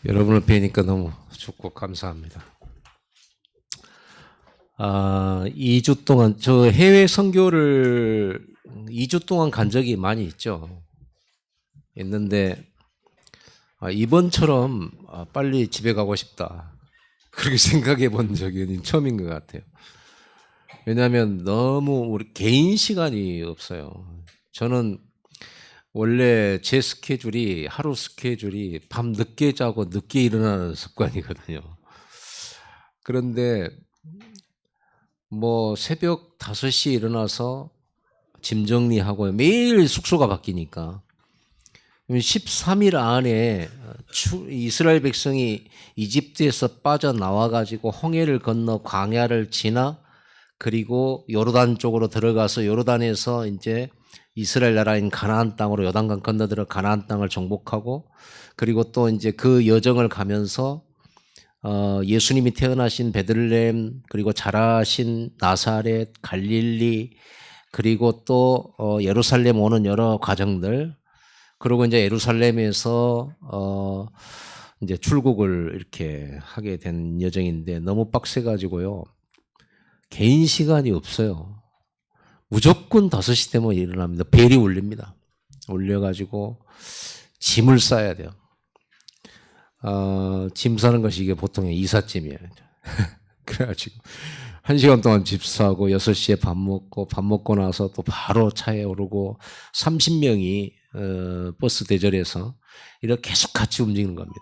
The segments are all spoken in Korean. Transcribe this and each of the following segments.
여러분을 뵈니까 너무 좋고 감사합니다. 2주 동안 저 해외 선교를 2주 동안 간 적이 많이 있는데 이번처럼 빨리 집에 가고 싶다 그렇게 생각해 본 적이 처음인 것 같아요. 왜냐하면 너무 우리 개인 시간이 없어요. 저는 원래 제 스케줄이 하루 스케줄이 밤 늦게 자고 늦게 일어나는 습관이거든요. 그런데 뭐 새벽 5시에 일어나서 짐 정리하고 매일 숙소가 바뀌니까 13일 안에 이스라엘 백성이 이집트에서 빠져나와 가지고 홍해를 건너 광야를 지나 그리고 요르단 쪽으로 들어가서 요르단에서 이제 이스라엘 나라인 가나안 땅으로 요단강 건너들어 가나안 땅을 정복하고 그리고 또 이제 그 여정을 가면서 예수님이 태어나신 베들레헴 그리고 자라신 나사렛 갈릴리 그리고 또 예루살렘 오는 여러 과정들 그리고 이제 예루살렘에서 이제 출국을 이렇게 하게 된 여정인데 너무 빡세가지고요. 개인 시간이 없어요. 무조건 5시 되면 일어납니다. 벨이 울립니다. 울려가지고 짐을 싸야 돼요. 짐 싸는 것이 이게 보통의 이삿짐이에요. 그래가지고 1시간 동안 집 싸고 6시에 밥 먹고 나서 또 바로 차에 오르고 30명이 버스 대절해서 이렇게 계속 같이 움직이는 겁니다.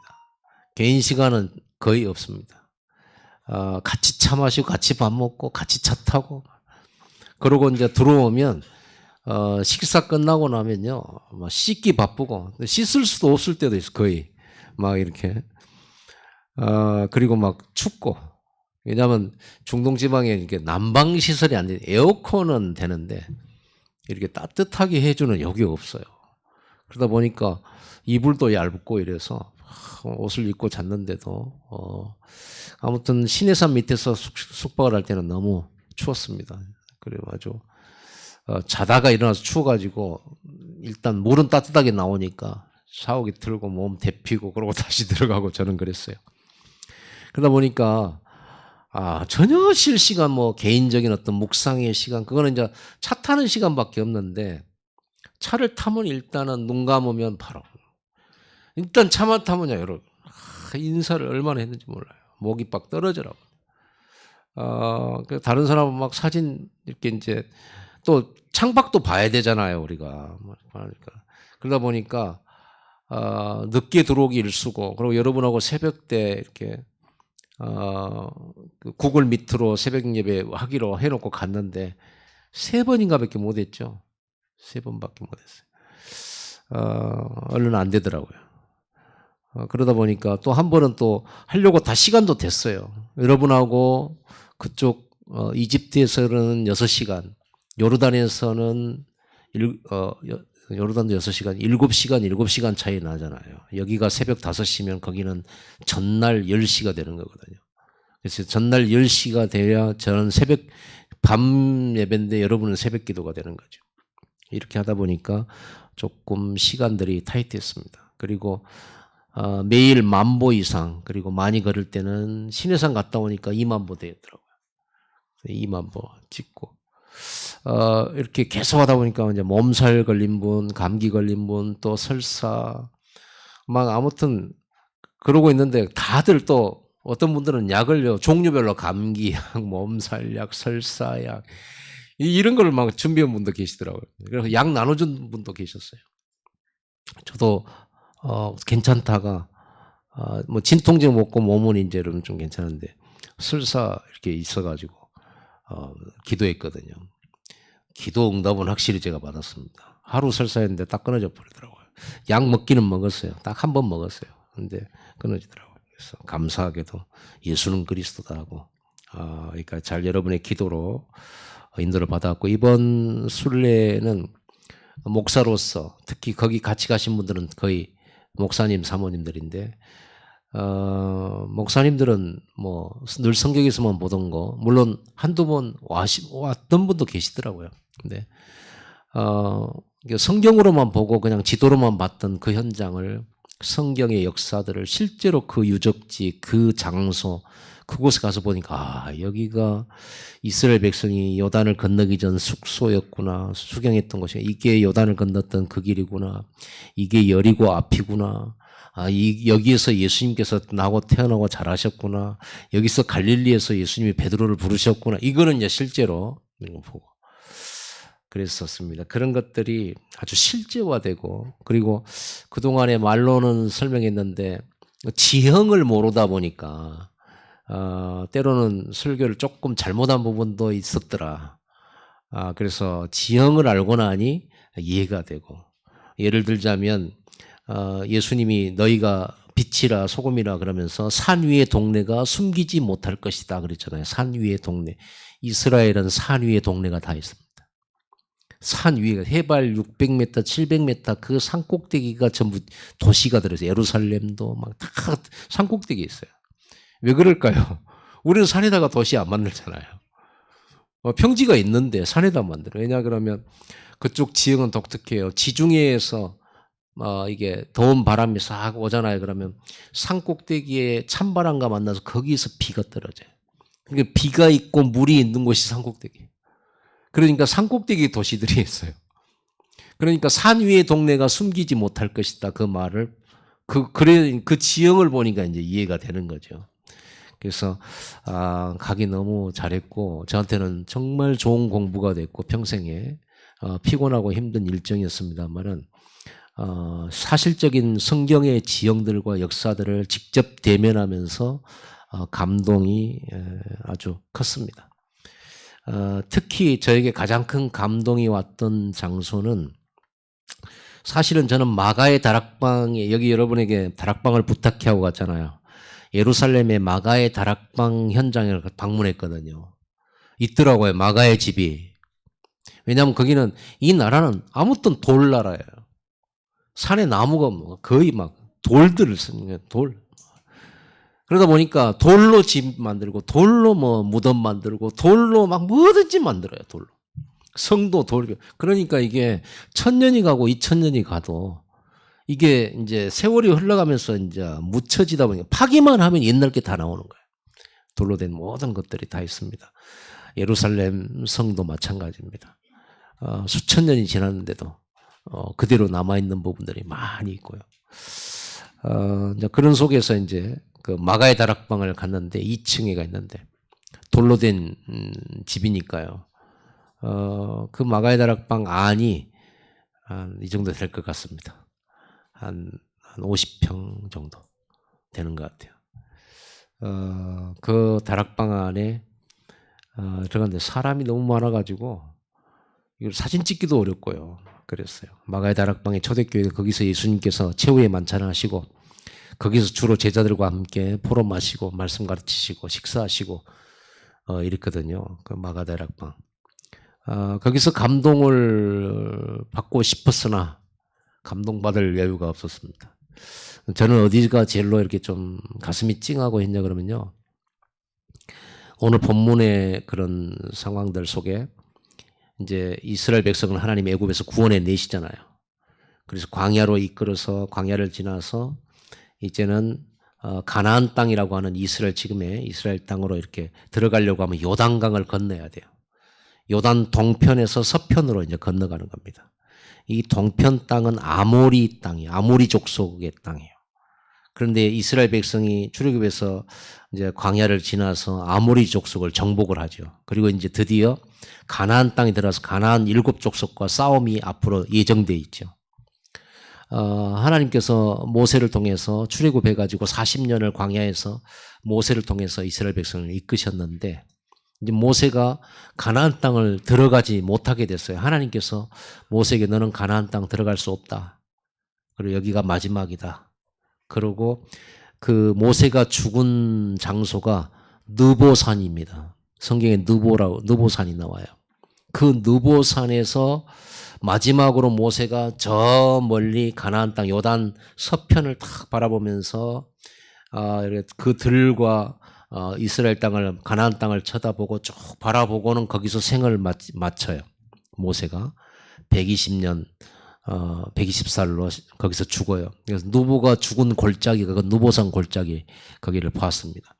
개인 시간은 거의 없습니다. 같이 차 마시고 같이 밥 먹고 같이 차 타고 그러고 이제 들어오면 식사 끝나고 나면요 막 씻기 바쁘고 씻을 수도 없을 때도 있어 거의 막 이렇게 그리고 막 춥고 왜냐하면 중동 지방에 이렇게 난방 시설이 안 돼 에어컨은 되는데 이렇게 따뜻하게 해주는 여기 없어요. 그러다 보니까 이불도 얇고 이래서 옷을 입고 잤는데도 아무튼 시내산 밑에서 숙박을 할 때는 너무 추웠습니다. 그래가지고 자다가 일어나서 추워가지고 일단 물은 따뜻하게 나오니까 샤워기 틀고 몸 데피고 그러고 다시 들어가고 저는 그랬어요. 그러다 보니까 전혀 쉴 시간 뭐 개인적인 어떤 묵상의 시간 그거는 이제 차 타는 시간밖에 없는데 차를 타면 일단은 눈 감으면 바로 일단 차만 타면요 여러분 인사를 얼마나 했는지 몰라요. 목이 빡 떨어져라고. 다른 사람은 막 사진 이렇게 이제 또 창밖도 봐야 되잖아요 우리가. 그러니까 그러다 보니까 늦게 들어오기 일쑤고 그리고 여러분하고 새벽때 이렇게 그 구글 미트로 새벽 예배 하기로 해놓고 갔는데 3번인가밖에 못했죠. 3번밖에 못했어요. 얼른 안 되더라고요. 그러다 보니까 또 한 번은 또 하려고 다 시간도 됐어요. 여러분하고 그쪽 이집트에서는 6시간, 요르단에서는 요르단도 6시간, 7시간 차이 나잖아요. 여기가 새벽 5시면 거기는 전날 10시가 되는 거거든요. 그래서 전날 10시가 돼야 저는 밤 예배인데 여러분은 새벽 기도가 되는 거죠. 이렇게 하다 보니까 조금 시간들이 타이트했습니다. 그리고 매일 10,000보 이상 그리고 많이 걸을 때는 시내산 갔다 오니까 20,000보 되더라고요. 20,000보 찍고 이렇게 계속 하다 보니까 이제 몸살 걸린 분, 감기 걸린 분, 또 설사 막 아무튼 그러고 있는데 다들 또 어떤 분들은 약을요 종류별로 감기약, 몸살약, 설사약 이런 걸 막 준비한 분도 계시더라고요. 그래서 약 나눠준 분도 계셨어요. 저도 괜찮다가 뭐 진통제 먹고 몸은 이제 좀 괜찮은데 설사 이렇게 있어가지고 기도했거든요. 기도 응답은 확실히 제가 받았습니다. 하루 설사했는데 딱 끊어져 버리더라고요. 약 먹기는 먹었어요. 딱 한 번 먹었어요. 근데 끊어지더라고요. 그래서 감사하게도 예수는 그리스도다 하고 그러니까 잘 여러분의 기도로 인도를 받았고 이번 순례는 목사로서 특히 거기 같이 가신 분들은 거의 목사님 사모님들인데 목사님들은 뭐 늘 성경에서만 보던 거 물론 한두 번 왔던 분도 계시더라고요. 근데 성경으로만 보고 그냥 지도로만 봤던 그 현장을 성경의 역사들을 실제로 그 유적지, 그 장소, 그곳에 가서 보니까 여기가 이스라엘 백성이 요단을 건너기 전 숙소였구나, 수경했던 곳이 이게 요단을 건넜던 그 길이구나, 이게 여리고 앞이구나, 여기에서 예수님께서 나고 태어나고 자라셨구나, 여기서 갈릴리에서 예수님이 베드로를 부르셨구나, 이거는 이제 실제로 보고 그랬었습니다. 그런 것들이 아주 실제화되고, 그리고 그동안에 말로는 설명했는데 지형을 모르다 보니까 때로는 설교를 조금 잘못한 부분도 있었더라. 그래서 지형을 알고 나니 이해가 되고, 예를 들자면 예수님이 너희가 빛이라 소금이라 그러면서 산 위의 동네가 숨기지 못할 것이다 그랬잖아요. 산 위의 동네. 이스라엘은 산 위의 동네가 다 있습니다. 산 위에 해발 600m, 700m 그 산꼭대기가 전부 도시가 들어있어요. 예루살렘도 막 다 산꼭대기에 있어요. 왜 그럴까요? 우리는 산에다가 도시 안 만들잖아요. 평지가 있는데 산에다 만들어요. 왜냐 그러면 그쪽 지형은 독특해요. 지중해에서 이게 더운 바람이 싹 오잖아요. 그러면 산꼭대기에 찬바람과 만나서 거기서 비가 떨어져요. 그러니까 비가 있고 물이 있는 곳이 산꼭대기. 그러니까 산꼭대기 도시들이 있어요. 그러니까 산 위의 동네가 숨기지 못할 것이다. 그 말을 그 지형을 보니까 이제 이해가 되는 거죠. 그래서 가기 너무 잘했고 저한테는 정말 좋은 공부가 됐고 평생에 피곤하고 힘든 일정이었습니다만은 사실적인 성경의 지형들과 역사들을 직접 대면하면서 감동이 아주 컸습니다. 특히 저에게 가장 큰 감동이 왔던 장소는 사실은 저는 마가의 다락방에 여기 여러분에게 다락방을 부탁해 하고 갔잖아요. 예루살렘의 마가의 다락방 현장을 방문했거든요. 있더라고요. 마가의 집이. 왜냐하면 거기는 이 나라는 아무튼 돌 나라예요. 산에 나무가 거의 막 돌들을 쓰는 거예요. 돌. 그러다 보니까 돌로 집 만들고 돌로 무덤 만들고 돌로 막 뭐든지 만들어요. 돌로. 성도 돌. 그러니까 이게 1000년이 가고 2000년이 가도 이게 이제 세월이 흘러가면서 이제 묻혀지다 보니까 파기만 하면 옛날 게 다 나오는 거예요. 돌로 된 모든 것들이 다 있습니다. 예루살렘 성도 마찬가지입니다. 수천 년이 지났는데도 그대로 남아있는 부분들이 많이 있고요. 이제 그런 속에서 이제 그 마가의 다락방을 갔는데 2층에가 있는데 돌로 된 집이니까요. 그 마가의 다락방 안이 한 이 정도 될 것 같습니다. 한 50평 정도 되는 것 같아요. 그 다락방 안에 들어갔는데 사람이 너무 많아가지고 이걸 사진 찍기도 어렵고요. 그랬어요. 마가의 다락방에 초대교회가 거기서 예수님께서 최후의 만찬을 하시고 거기서 주로 제자들과 함께 포로 마시고 말씀 가르치시고 식사하시고 이랬거든요. 그 마가 다락방. 거기서 감동을 받고 싶었으나 감동받을 여유가 없었습니다. 저는 어디가 제일로 이렇게 좀 가슴이 찡하고 했냐 그러면요. 오늘 본문의 그런 상황들 속에 이제 이스라엘 백성을 하나님 애굽에서 구원해 내시잖아요. 그래서 광야로 이끌어서 광야를 지나서 이제는 가나안 땅이라고 하는 이스라엘 지금의 이스라엘 땅으로 이렇게 들어가려고 하면 요단강을 건너야 돼요. 요단 동편에서 서편으로 이제 건너가는 겁니다. 이 동편 땅은 아모리 땅이에요. 아모리 족속의 땅이에요. 그런데 이스라엘 백성이 출애굽에서 이제 광야를 지나서 아모리 족속을 정복을 하죠. 그리고 이제 드디어 가나안 땅에 들어서 가나안 7족속과 싸움이 앞으로 예정돼 있죠. 하나님께서 모세를 통해서 출애굽해가지고 40년을 광야에서 모세를 통해서 이스라엘 백성을 이끄셨는데 이제 모세가 가나안 땅을 들어가지 못하게 됐어요. 하나님께서 모세에게 너는 가나안 땅 들어갈 수 없다. 그리고 여기가 마지막이다. 그리고 그 모세가 죽은 장소가 느보산입니다. 성경에 느보산이 나와요. 그 느보산에서 마지막으로 모세가 저 멀리 가나안 땅 요단 서편을 딱 바라보면서 그 들과 이스라엘 땅을 가나안 땅을 쳐다보고 쭉 바라보고는 거기서 생을 마쳐요. 모세가 120년 120살로 거기서 죽어요. 그래서 누보가 죽은 골짜기가 그 누보산 골짜기 거기를 봤습니다.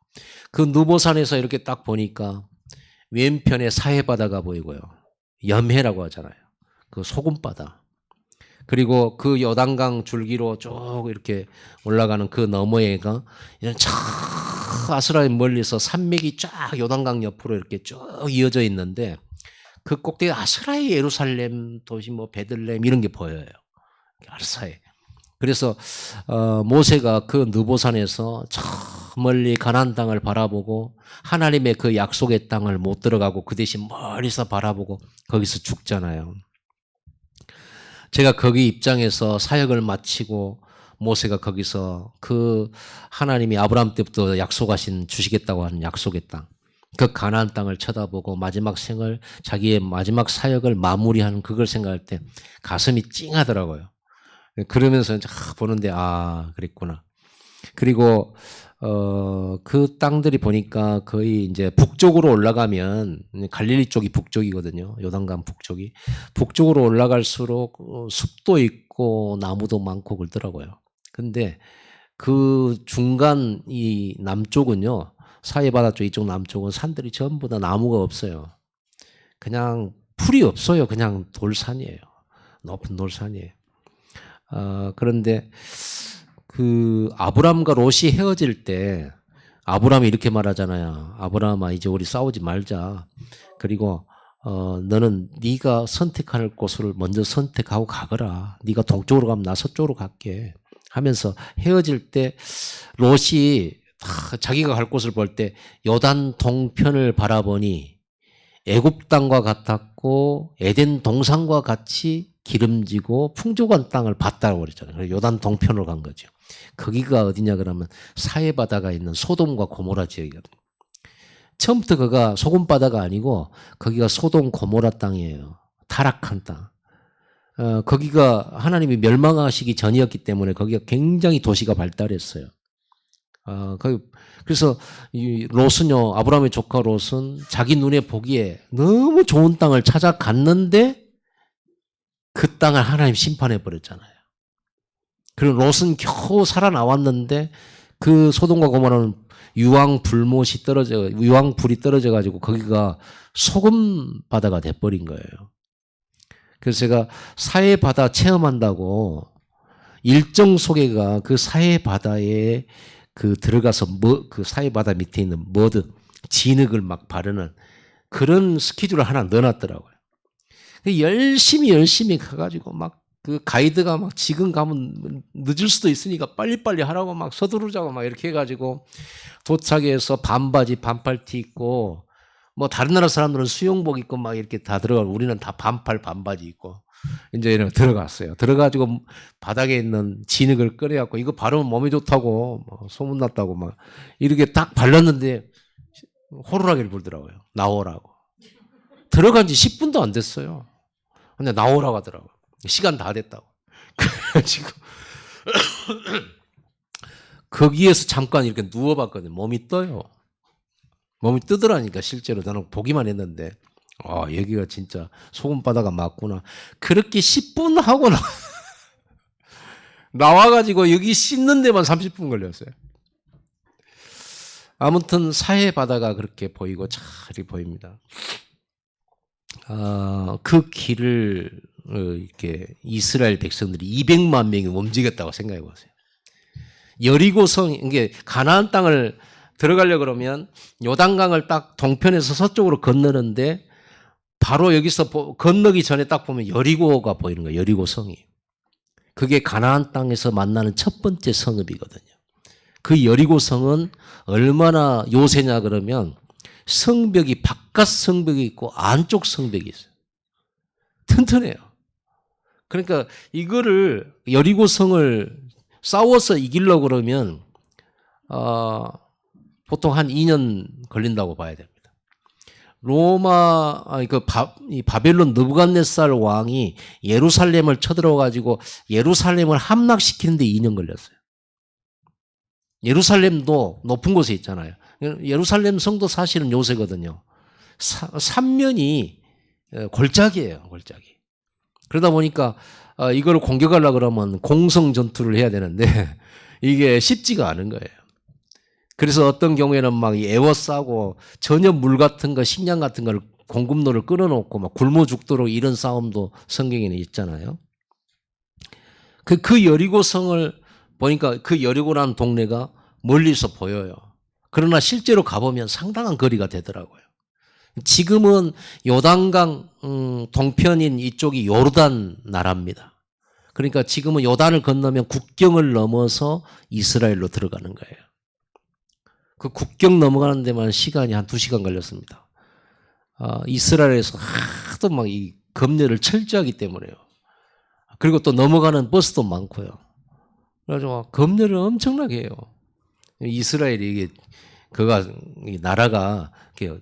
그 누보산에서 이렇게 딱 보니까 왼편에 사해바다가 보이고요. 염해라고 하잖아요. 그 소금바다. 그리고 그 요단강 줄기로 쭉 이렇게 올라가는 그 너머에가 이런 저 아스라엘 멀리서 산맥이 쫙 요단강 옆으로 이렇게 쭉 이어져 있는데 그 꼭대기 아스라엘 예루살렘 도시 뭐 베들레헴 이런 게 보여요. 아르사에. 그래서 모세가 그 느보산에서 저 멀리 가나안 땅을 바라보고 하나님의 그 약속의 땅을 못 들어가고 그 대신 멀리서 바라보고 거기서 죽잖아요. 제가 거기 입장에서 사역을 마치고 모세가 거기서 그 하나님이 아브라함 때부터 약속하신 주시겠다고 하는 약속의 땅, 그 가나안 땅을 쳐다보고 마지막 생을 자기의 마지막 사역을 마무리하는 그걸 생각할 때 가슴이 찡하더라고요. 그러면서 보는데 그랬구나. 그리고 그 땅들이 보니까 거의 이제 북쪽으로 올라가면 갈릴리 쪽이 북쪽이거든요. 요단강 북쪽이. 북쪽으로 올라갈수록 숲도 있고 나무도 많고 그러더라고요. 근데 그 중간 이 남쪽은요. 사해바다 쪽 이쪽 남쪽은 산들이 전부 다 나무가 없어요. 그냥 풀이 없어요. 그냥 돌산이에요. 높은 돌산이에요. 그런데 그 아브람과 롯이 헤어질 때 아브람이 이렇게 말하잖아요. 아브람아 이제 우리 싸우지 말자. 그리고 너는 네가 선택할 곳을 먼저 선택하고 가거라. 네가 동쪽으로 가면 나 서쪽으로 갈게. 하면서 헤어질 때 롯이 자기가 갈 곳을 볼 때 요단 동편을 바라보니 애굽 땅과 같았고 에덴 동산과 같이 기름지고 풍족한 땅을 봤다고 그랬잖아요. 그래서 요단 동편으로 간 거죠. 거기가 어디냐 그러면 사해바다가 있는 소돔과 고모라 지역이거든요. 처음부터 그가 소금바다가 아니고 거기가 소돔 고모라 땅이에요. 타락한 땅. 거기가 하나님이 멸망하시기 전이었기 때문에 거기가 굉장히 도시가 발달했어요. 그래서 이 롯은요, 아브라함의 조카 롯은 자기 눈에 보기에 너무 좋은 땅을 찾아갔는데 그 땅을 하나님 심판해 버렸잖아요. 그리고 롯은 겨우 살아나왔는데 그 소돔과 고모라는 유황불이 떨어져 가지고 거기가 소금 바다가 돼 버린 거예요. 그래서 제가 사해 바다 체험한다고 일정 소개가 그 사해 바다에 그 들어가서 그 사해 바다 밑에 있는 머드 진흙을 막 바르는 그런 스케줄을 하나 넣어놨더라고요. 열심히 가가지고 막 그 가이드가 막 지금 가면 늦을 수도 있으니까 빨리빨리 하라고 막 서두르자고 막 이렇게 해가지고 도착해서 반바지 반팔티 입고 뭐 다른 나라 사람들은 수영복 입고 막 이렇게 다 들어가고 우리는 다 반팔 반바지 입고 이제 이렇게 들어갔어요. 들어가지고 바닥에 있는 진흙을 꺼내갖고 이거 바르면 몸에 좋다고 뭐 소문났다고 막 이렇게 딱 발랐는데 호루라기를 불더라고요. 나오라고. 들어간 지 10분도 안 됐어요. 근데 나오라고 하더라고요. 시간 다 됐다고. 그래가지고 거기에서 잠깐 이렇게 누워봤거든요. 몸이 떠요. 몸이 뜨더라니까 실제로 나는 보기만 했는데 여기가 진짜 소금바다가 맞구나. 그렇게 10분 하고 나와가지고 여기 씻는 데만 30분 걸렸어요. 아무튼 사해 바다가 그렇게 보이고 잘 보입니다. 그 길을 이렇게 이스라엘 백성들이 200만 명이 움직였다고 생각해 보세요. 여리고성 이게 가나안 땅을 들어가려 그러면 요단강을 딱 동편에서 서쪽으로 건너는데 바로 여기서 건너기 전에 딱 보면 여리고가 보이는 거예요. 여리고성이. 그게 가나안 땅에서 만나는 첫 번째 성읍이거든요. 그 여리고성은 얼마나 요새냐 그러면 성벽이 바깥 성벽이 있고 안쪽 성벽이 있어요. 튼튼해요. 그러니까 이거를 여리고성을 싸워서 이기려고 그러면 보통 한 2년 걸린다고 봐야 됩니다. 이 바벨론 느부갓네살 왕이 예루살렘을 쳐들어 가지고 예루살렘을 함락시키는데 2년 걸렸어요. 예루살렘도 높은 곳에 있잖아요. 예루살렘 성도 사실은 요새거든요. 삼면이 골짜기예요, 골짜기. 그러다 보니까 이걸 공격하려고 그러면 공성 전투를 해야 되는데 이게 쉽지가 않은 거예요. 그래서 어떤 경우에는 막 에워싸고 전혀 물 같은 거, 식량 같은 걸 공급로를 끊어놓고 막 굶어 죽도록 이런 싸움도 성경에는 있잖아요. 그 여리고성을 보니까 그 여리고라는 동네가 멀리서 보여요. 그러나 실제로 가보면 상당한 거리가 되더라고요. 지금은 요단강 동편인 이쪽이 요르단 나라입니다. 그러니까 지금은 요단을 건너면 국경을 넘어서 이스라엘로 들어가는 거예요. 그 국경 넘어가는 데만 시간이 한 2시간 걸렸습니다. 이스라엘에서 하도 막 이 검열을 철저하기 때문에요. 그리고 또 넘어가는 버스도 많고요. 그래가지고 검열을 엄청나게 해요. 이스라엘이 이게 그가 이 나라가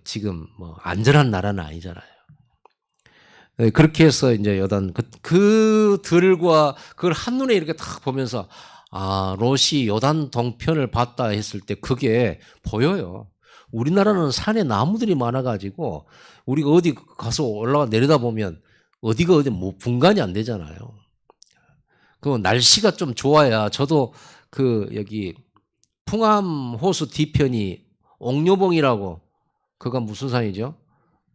지금 뭐 안전한 나라는 아니잖아요. 그렇게 해서 이제 요단 그 들과 그걸 한눈에 이렇게 딱 보면서 롯이 요단 동편을 봤다 했을 때 그게 보여요. 우리나라는 산에 나무들이 많아가지고 우리가 어디 가서 올라가 내려다 보면 어디가 어디 뭐 분간이 안 되잖아요. 그 날씨가 좀 좋아야 저도 여기 풍암 호수 뒤편이 옥녀봉이라고 그가 무슨 산이죠?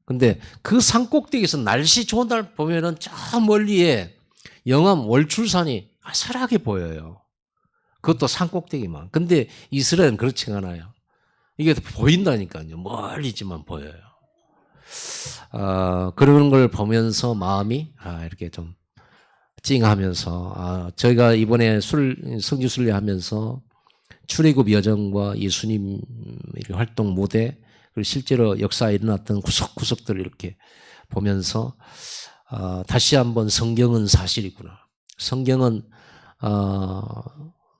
근데 그 산 꼭대기에서 날씨 좋은 날 보면은 저 멀리에 영암 월출산이 아슬하게 보여요. 그것도 산 꼭대기만. 근데 이스라엘은 그렇지 않아요. 이게 보인다니까요. 멀리지만 보여요. 그런 걸 보면서 마음이 이렇게 좀 찡하면서 저희가 이번에 성지순례 하면서 출애굽 여정과 예수님 활동 무대 그리고 실제로 역사에 일어났던 구석구석들을 이렇게 보면서 다시 한번 성경은 사실이구나. 성경은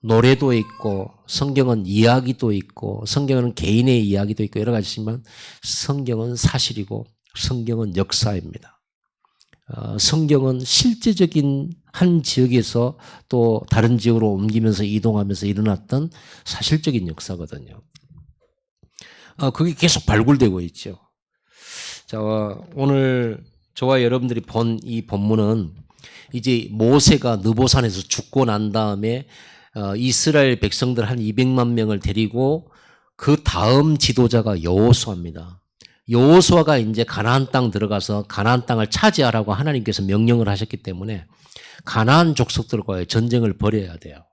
노래도 있고 성경은 이야기도 있고 성경은 개인의 이야기도 있고 여러 가지지만 성경은 사실이고 성경은 역사입니다. 성경은 실제적인 한 지역에서 또 다른 지역으로 옮기면서 이동하면서 일어났던 사실적인 역사거든요. 그게 계속 발굴되고 있죠. 자, 오늘 저와 여러분들이 본 이 본문은 이제 모세가 느보산에서 죽고 난 다음에 이스라엘 백성들 한 200만 명을 데리고 그 다음 지도자가 여호수아입니다. 여호수아가 이제 가나안 땅 들어가서 가나안 땅을 차지하라고 하나님께서 명령을 하셨기 때문에 가나안 족속들과의 전쟁을 벌여야 돼요.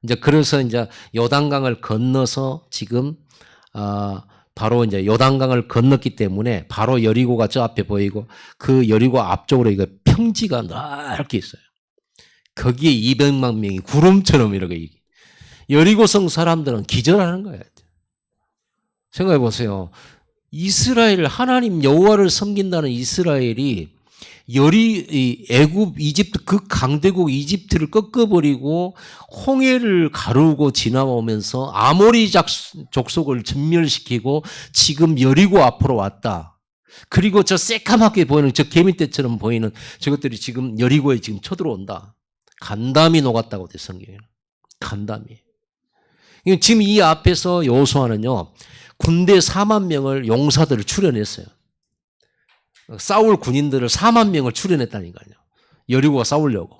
이제 그래서 이제 요단강을 건너서 지금 바로 이제 요단강을 건넜기 때문에 바로 여리고가 저 앞에 보이고 그 여리고 앞쪽으로 이거 평지가 넓게 있어요. 거기에 200만 명이 구름처럼 이렇게 여리고성 사람들은 기절하는 거예요. 생각해 보세요. 이스라엘 하나님 여호와를 섬긴다는 이스라엘이 애굽 이집트 그 강대국 이집트를 꺾어버리고 홍해를 가르고 지나오면서 아모리 족속을 전멸시키고 지금 여리고 앞으로 왔다. 그리고 저 새까맣게 보이는 저 개미떼처럼 보이는 저것들이 지금 여리고에 지금 쳐들어온다. 간담이 녹았다고 돼 성경에는. 간담이. 지금 이 앞에서 여호수아는요. 군대 4만 명을 용사들을 출연했어요. 싸울 군인들을 4만 명을 출연했다니까요. 여리고가 싸우려고.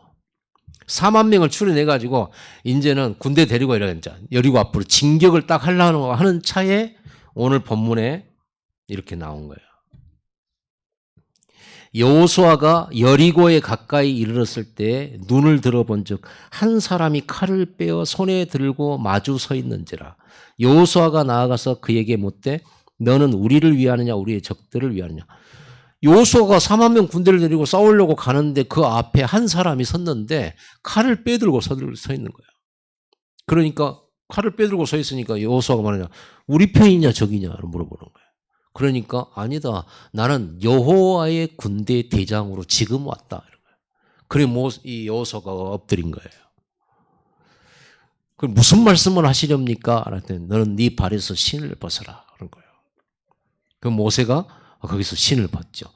4만 명을 출연해가지고 이제는 군대 데리고 이러니까 여리고 앞으로 진격을 딱 하려고 하는 차에 오늘 본문에 이렇게 나온 거예요. 여호수아가 여리고에 가까이 이르렀을 때 눈을 들어본 즉 한 사람이 칼을 빼어 손에 들고 마주 서 있는지라. 여호수아가 나아가서 그에게 묻되 너는 우리를 위하느냐 우리의 적들을 위하느냐. 여호수아가 4만 명 군대를 데리고 싸우려고 가는데 그 앞에 한 사람이 섰는데 칼을 빼들고 서 있는 거예요. 그러니까 칼을 빼들고 서 있으니까 여호수아가 말하냐 우리 편이냐 적이냐를 물어보는 거예요. 그러니까 아니다. 나는 여호와의 군대 대장으로 지금 왔다. 그래 이 여호수아가 엎드린 거예요. 그럼 무슨 말씀을 하시렵니까? 그랬더니 너는 네 발에서 신을 벗어라. 그런 거예요. 그 모세가 거기서 신을 벗죠.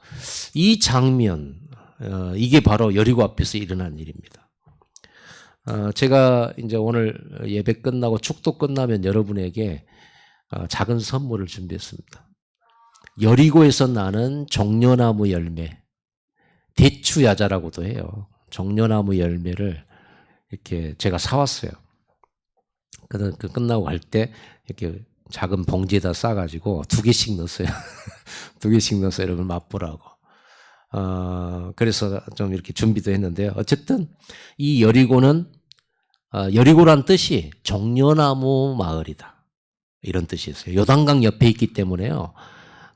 이 장면, 이게 바로 여리고 앞에서 일어난 일입니다. 제가 이제 오늘 예배 끝나고 축도 끝나면 여러분에게 작은 선물을 준비했습니다. 여리고에서 나는 종려나무 열매. 대추야자라고도 해요. 종려나무 열매를 이렇게 제가 사왔어요. 그 끝나고 갈 때 이렇게 작은 봉지에다 싸가지고 2개씩 넣었어요. 2개씩 넣어서 여러분 맛보라고. 그래서 좀 이렇게 준비도 했는데요. 어쨌든 이 여리고는 여리고란 뜻이 종려나무 마을이다, 이런 뜻이었어요. 요단강 옆에 있기 때문에요.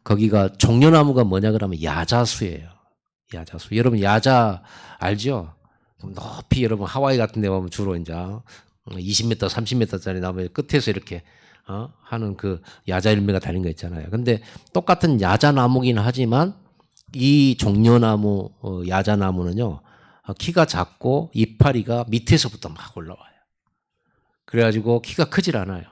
거기가 종려나무가 뭐냐 그러면 야자수예요. 야자수. 여러분 야자 알죠? 높이 여러분 하와이 같은 데 보면 주로 이제 20m, 30m짜리 나무 끝에서 이렇게 하는 그 야자 열매가 달린 거 있잖아요. 근데 똑같은 야자나무긴 하지만 이 종려나무 야자나무는요, 키가 작고 이파리가 밑에서부터 막 올라와요. 그래가지고 키가 크질 않아요.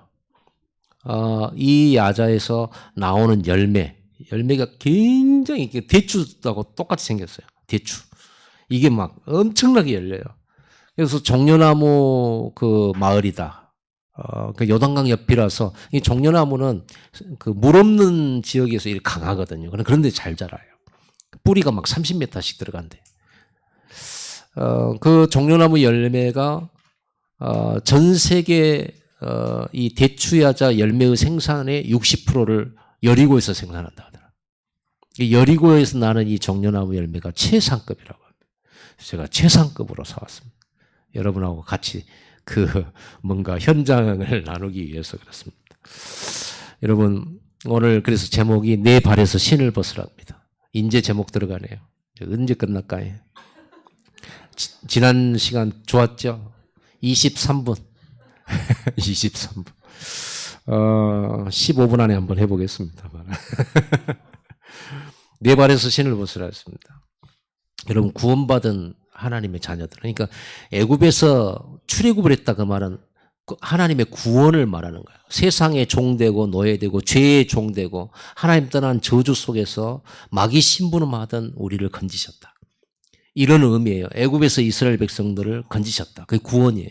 이 야자에서 나오는 열매가 굉장히 대추하고 똑같이 생겼어요. 대추. 이게 막 엄청나게 열려요. 그래서 종려나무 그 마을이다. 그 요단강 옆이라서 이 종려나무는 그 물 없는 지역에서 이렇게 강하거든요. 그런데 잘 자라요. 뿌리가 막 30m씩 들어간대. 그 종려나무 열매가 전 세계 이 대추야자 열매의 생산의 60%를 여리고에서 생산한다 하더라고요. 여리고에서 나는 이 종려나무 열매가 최상급이라고 합니다. 제가 최상급으로 사왔습니다. 여러분하고 같이 그 뭔가 현장을 나누기 위해서 그렇습니다. 여러분 오늘 그래서 제목이 내 발에서 신을 벗으랍니다. 이제 제목 들어가네요. 언제 끝날까요? 지난 시간 좋았죠? 23분. 23분. 15분 안에 한번 해보겠습니다. 내 발에서 신을 벗으라 했습니다. 여러분 구원받은 하나님의 자녀들, 그러니까 애굽에서 출애굽을 했다 그 말은 하나님의 구원을 말하는 거예요. 세상의 종되고 노예되고 죄의 종되고 하나님 떠난 저주 속에서 마귀 심부름하던 우리를 건지셨다, 이런 의미예요. 애굽에서 이스라엘 백성들을 건지셨다. 그게 구원이에요.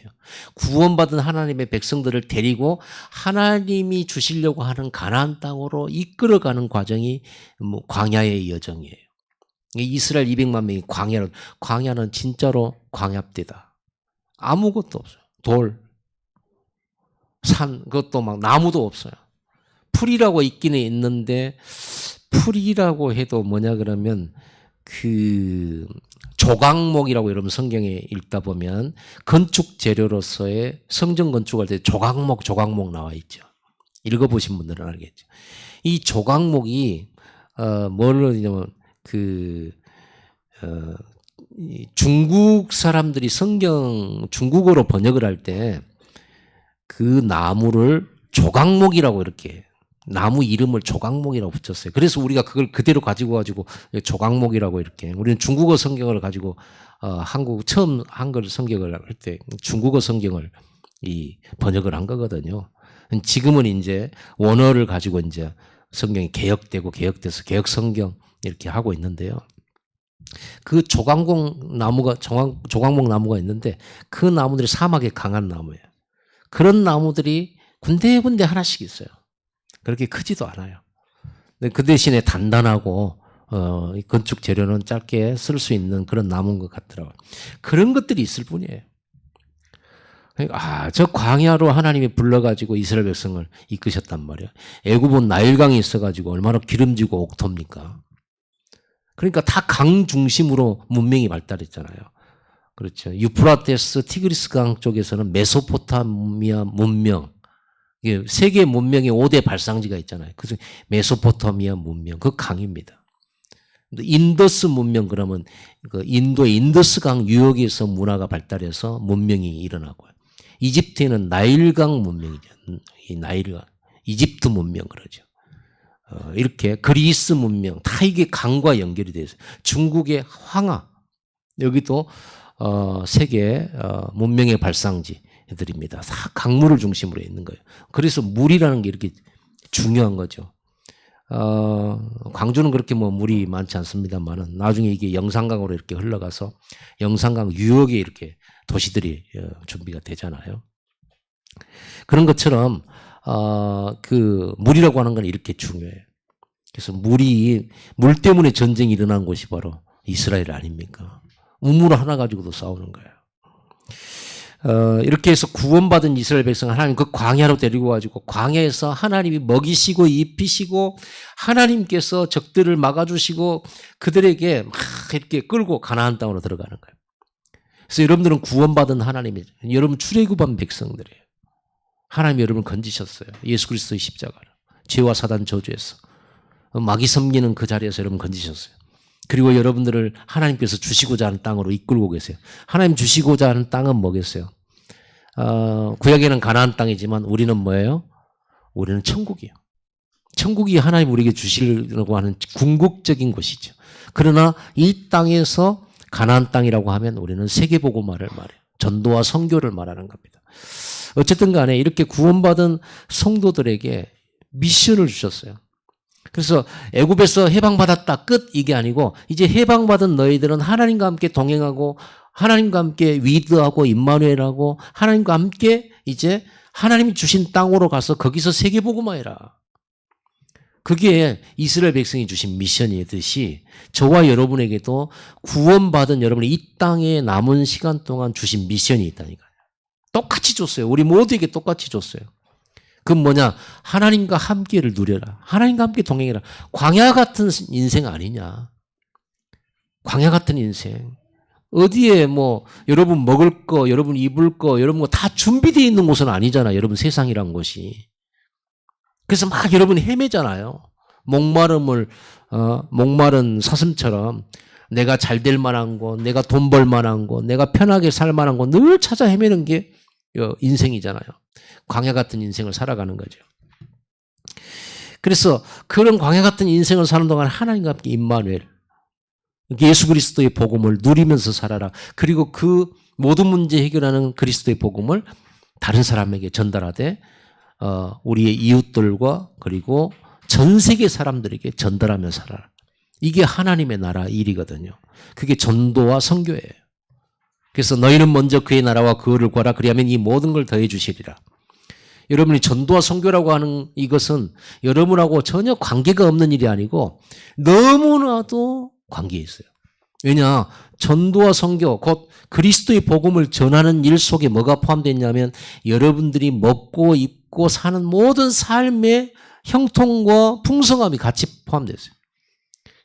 구원받은 하나님의 백성들을 데리고 하나님이 주시려고 하는 가나안 땅으로 이끌어가는 과정이 광야의 여정이에요. 이스라엘 200만 명이 광야는 진짜로 광야입니다. 아무것도 없어요. 돌, 산, 그것도 막 나무도 없어요. 풀이라고 있기는 있는데, 풀이라고 해도 뭐냐 그러면 그 조각목이라고 여러분 성경에 읽다 보면 건축 재료로서의 성전 건축할 때 조각목 나와 있죠. 읽어보신 분들은 알겠죠. 이 조각목이 뭐를 하냐면 중국 사람들이 성경 중국어로 번역을 할 때 그 나무를 조각목이라고 이렇게 나무 이름을 조각목이라고 붙였어요. 그래서 우리가 그걸 그대로 가지고 조각목이라고 이렇게, 우리는 중국어 성경을 가지고 처음 한글 성경을 할 때 중국어 성경을 번역을 한 거거든요. 지금은 이제 원어를 가지고 이제 성경이 개혁돼서 개혁 성경 이렇게 하고 있는데요. 그 조각목 나무가 있는데 그 나무들이 사막에 강한 나무예요. 그런 나무들이 군데군데 하나씩 있어요. 그렇게 크지도 않아요. 근데 그 대신에 단단하고 건축 재료는 짧게 쓸 수 있는 그런 나무인 것 같더라고요. 그런 것들이 있을 뿐이에요. 그러니까 저 광야로 하나님이 불러가지고 이스라엘 백성을 이끄셨단 말이에요. 애굽은 나일강이 있어가지고 얼마나 기름지고 옥토입니까? 그러니까 다 강 중심으로 문명이 발달했잖아요. 그렇죠. 유프라테스, 티그리스 강 쪽에서는 메소포타미아 문명, 세계 문명의 5대 발상지가 있잖아요. 그래서 메소포타미아 문명, 그 강입니다. 인더스 문명 그러면 그 인도의 인더스강 유역에서 문화가 발달해서 문명이 일어나고요. 이집트에는 나일강 문명이죠. 이 나일강, 이집트 문명 그러죠. 이렇게 그리스 문명 다 이게 강과 연결이 되어 있어요. 중국의 황하, 여기도 세계 문명의 발상지들입니다. 다 강물을 중심으로 있는 거예요. 그래서 물이라는 게 이렇게 중요한 거죠. 광주는 그렇게 물이 많지 않습니다만은 나중에 이게 영산강으로 이렇게 흘러가서 영산강 유역에 이렇게 도시들이 준비가 되잖아요. 그런 것처럼 그 물이라고 하는 건 이렇게 중요해요. 그래서 물 때문에 전쟁이 일어난 곳이 바로 이스라엘 아닙니까? 우물 하나 가지고도 싸우는 거예요. 이렇게 해서 구원받은 이스라엘 백성을 하나님 그 광야로 데리고 가지고 광야에서 하나님이 먹이시고 입히시고 하나님께서 적들을 막아주시고 그들에게 막 이렇게 끌고 가나안 땅으로 들어가는 거예요. 그래서 여러분들은 구원받은 하나님이죠. 여러분 출애굽한 백성들이에요. 하나님이 여러분을 건지셨어요. 예수 그리스도의 십자가로. 죄와 사단 저주에서. 마귀 섬기는 그 자리에서 여러분 건지셨어요. 그리고 여러분들을 하나님께서 주시고자 하는 땅으로 이끌고 계세요. 하나님 주시고자 하는 땅은 뭐겠어요? 구약에는 가나안 땅이지만 우리는 뭐예요? 우리는 천국이에요. 천국이 하나님 우리에게 주시려고 하는 궁극적인 곳이죠. 그러나 이 땅에서 가나안 땅이라고 하면 우리는 세계복음화를 말해요. 전도와 선교를 말하는 겁니다. 어쨌든 간에 이렇게 구원받은 성도들에게 미션을 주셨어요. 그래서 애굽에서 해방받았다 끝 이게 아니고 이제 해방받은 너희들은 하나님과 함께 동행하고 하나님과 함께 위드하고 임마누엘하고 하나님과 함께 이제 하나님이 주신 땅으로 가서 거기서 세계복음화해라. 그게 이스라엘 백성이 주신 미션이듯이 저와 여러분에게도 구원받은 여러분이 이 땅에 남은 시간 동안 주신 미션이 있다니까요. 똑같이 줬어요. 우리 모두에게 똑같이 줬어요. 그건 뭐냐? 하나님과 함께를 누려라. 하나님과 함께 동행해라. 광야 같은 인생 아니냐? 광야 같은 인생. 어디에 뭐 여러분 먹을 거, 여러분 입을 거, 여러분 다 준비되어 있는 곳은 아니잖아. 여러분 세상이란 곳이. 그래서 막 여러분 헤매잖아요. 목마른 사슴처럼 내가 잘 될 만한 거, 내가 돈 벌 만한 거, 내가 편하게 살 만한 거 늘 찾아 헤매는 게 인생이잖아요. 광야 같은 인생을 살아가는 거죠. 그래서 그런 광야 같은 인생을 사는 동안 하나님과 함께 임마누엘, 예수 그리스도의 복음을 누리면서 살아라. 그리고 그 모든 문제 해결하는 그리스도의 복음을 다른 사람에게 전달하되 우리의 이웃들과 그리고 전 세계 사람들에게 전달하며 살아라. 이게 하나님의 나라 일이거든요. 그게 전도와 선교예요. 그래서 너희는 먼저 그의 나라와 그의를 구하라. 그리하면 이 모든 걸 더해 주시리라. 여러분이 전도와 선교라고 하는 이것은 여러분하고 전혀 관계가 없는 일이 아니고 너무나도 관계 있어요. 왜냐? 전도와 선교, 곧 그리스도의 복음을 전하는 일 속에 뭐가 포함되어 있냐면 여러분들이 먹고 입고 사는 모든 삶의 형통과 풍성함이 같이 포함되어 있어요.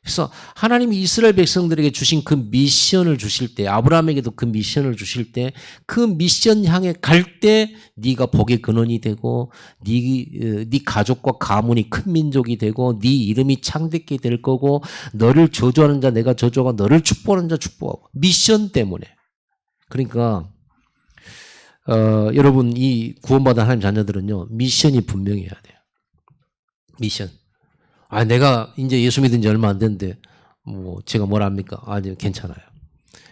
그래서 하나님이 이스라엘 백성들에게 주신 그 미션을 주실 때, 아브라함에게도 그 미션을 주실 때, 그 미션 향해 갈 때 네가 복의 근원이 되고 네 가족과 가문이 큰 민족이 되고 네 이름이 창대케 될 거고 너를 저주하는 자 내가 저주하고 너를 축복하는 자 축복하고 미션 때문에. 그러니까 여러분 이 구원받은 하나님 자녀들은요 미션이 분명해야 돼요. 미션. 내가 이제 예수 믿은 지 얼마 안 됐는데, 제가 뭘 합니까? 아니요, 괜찮아요.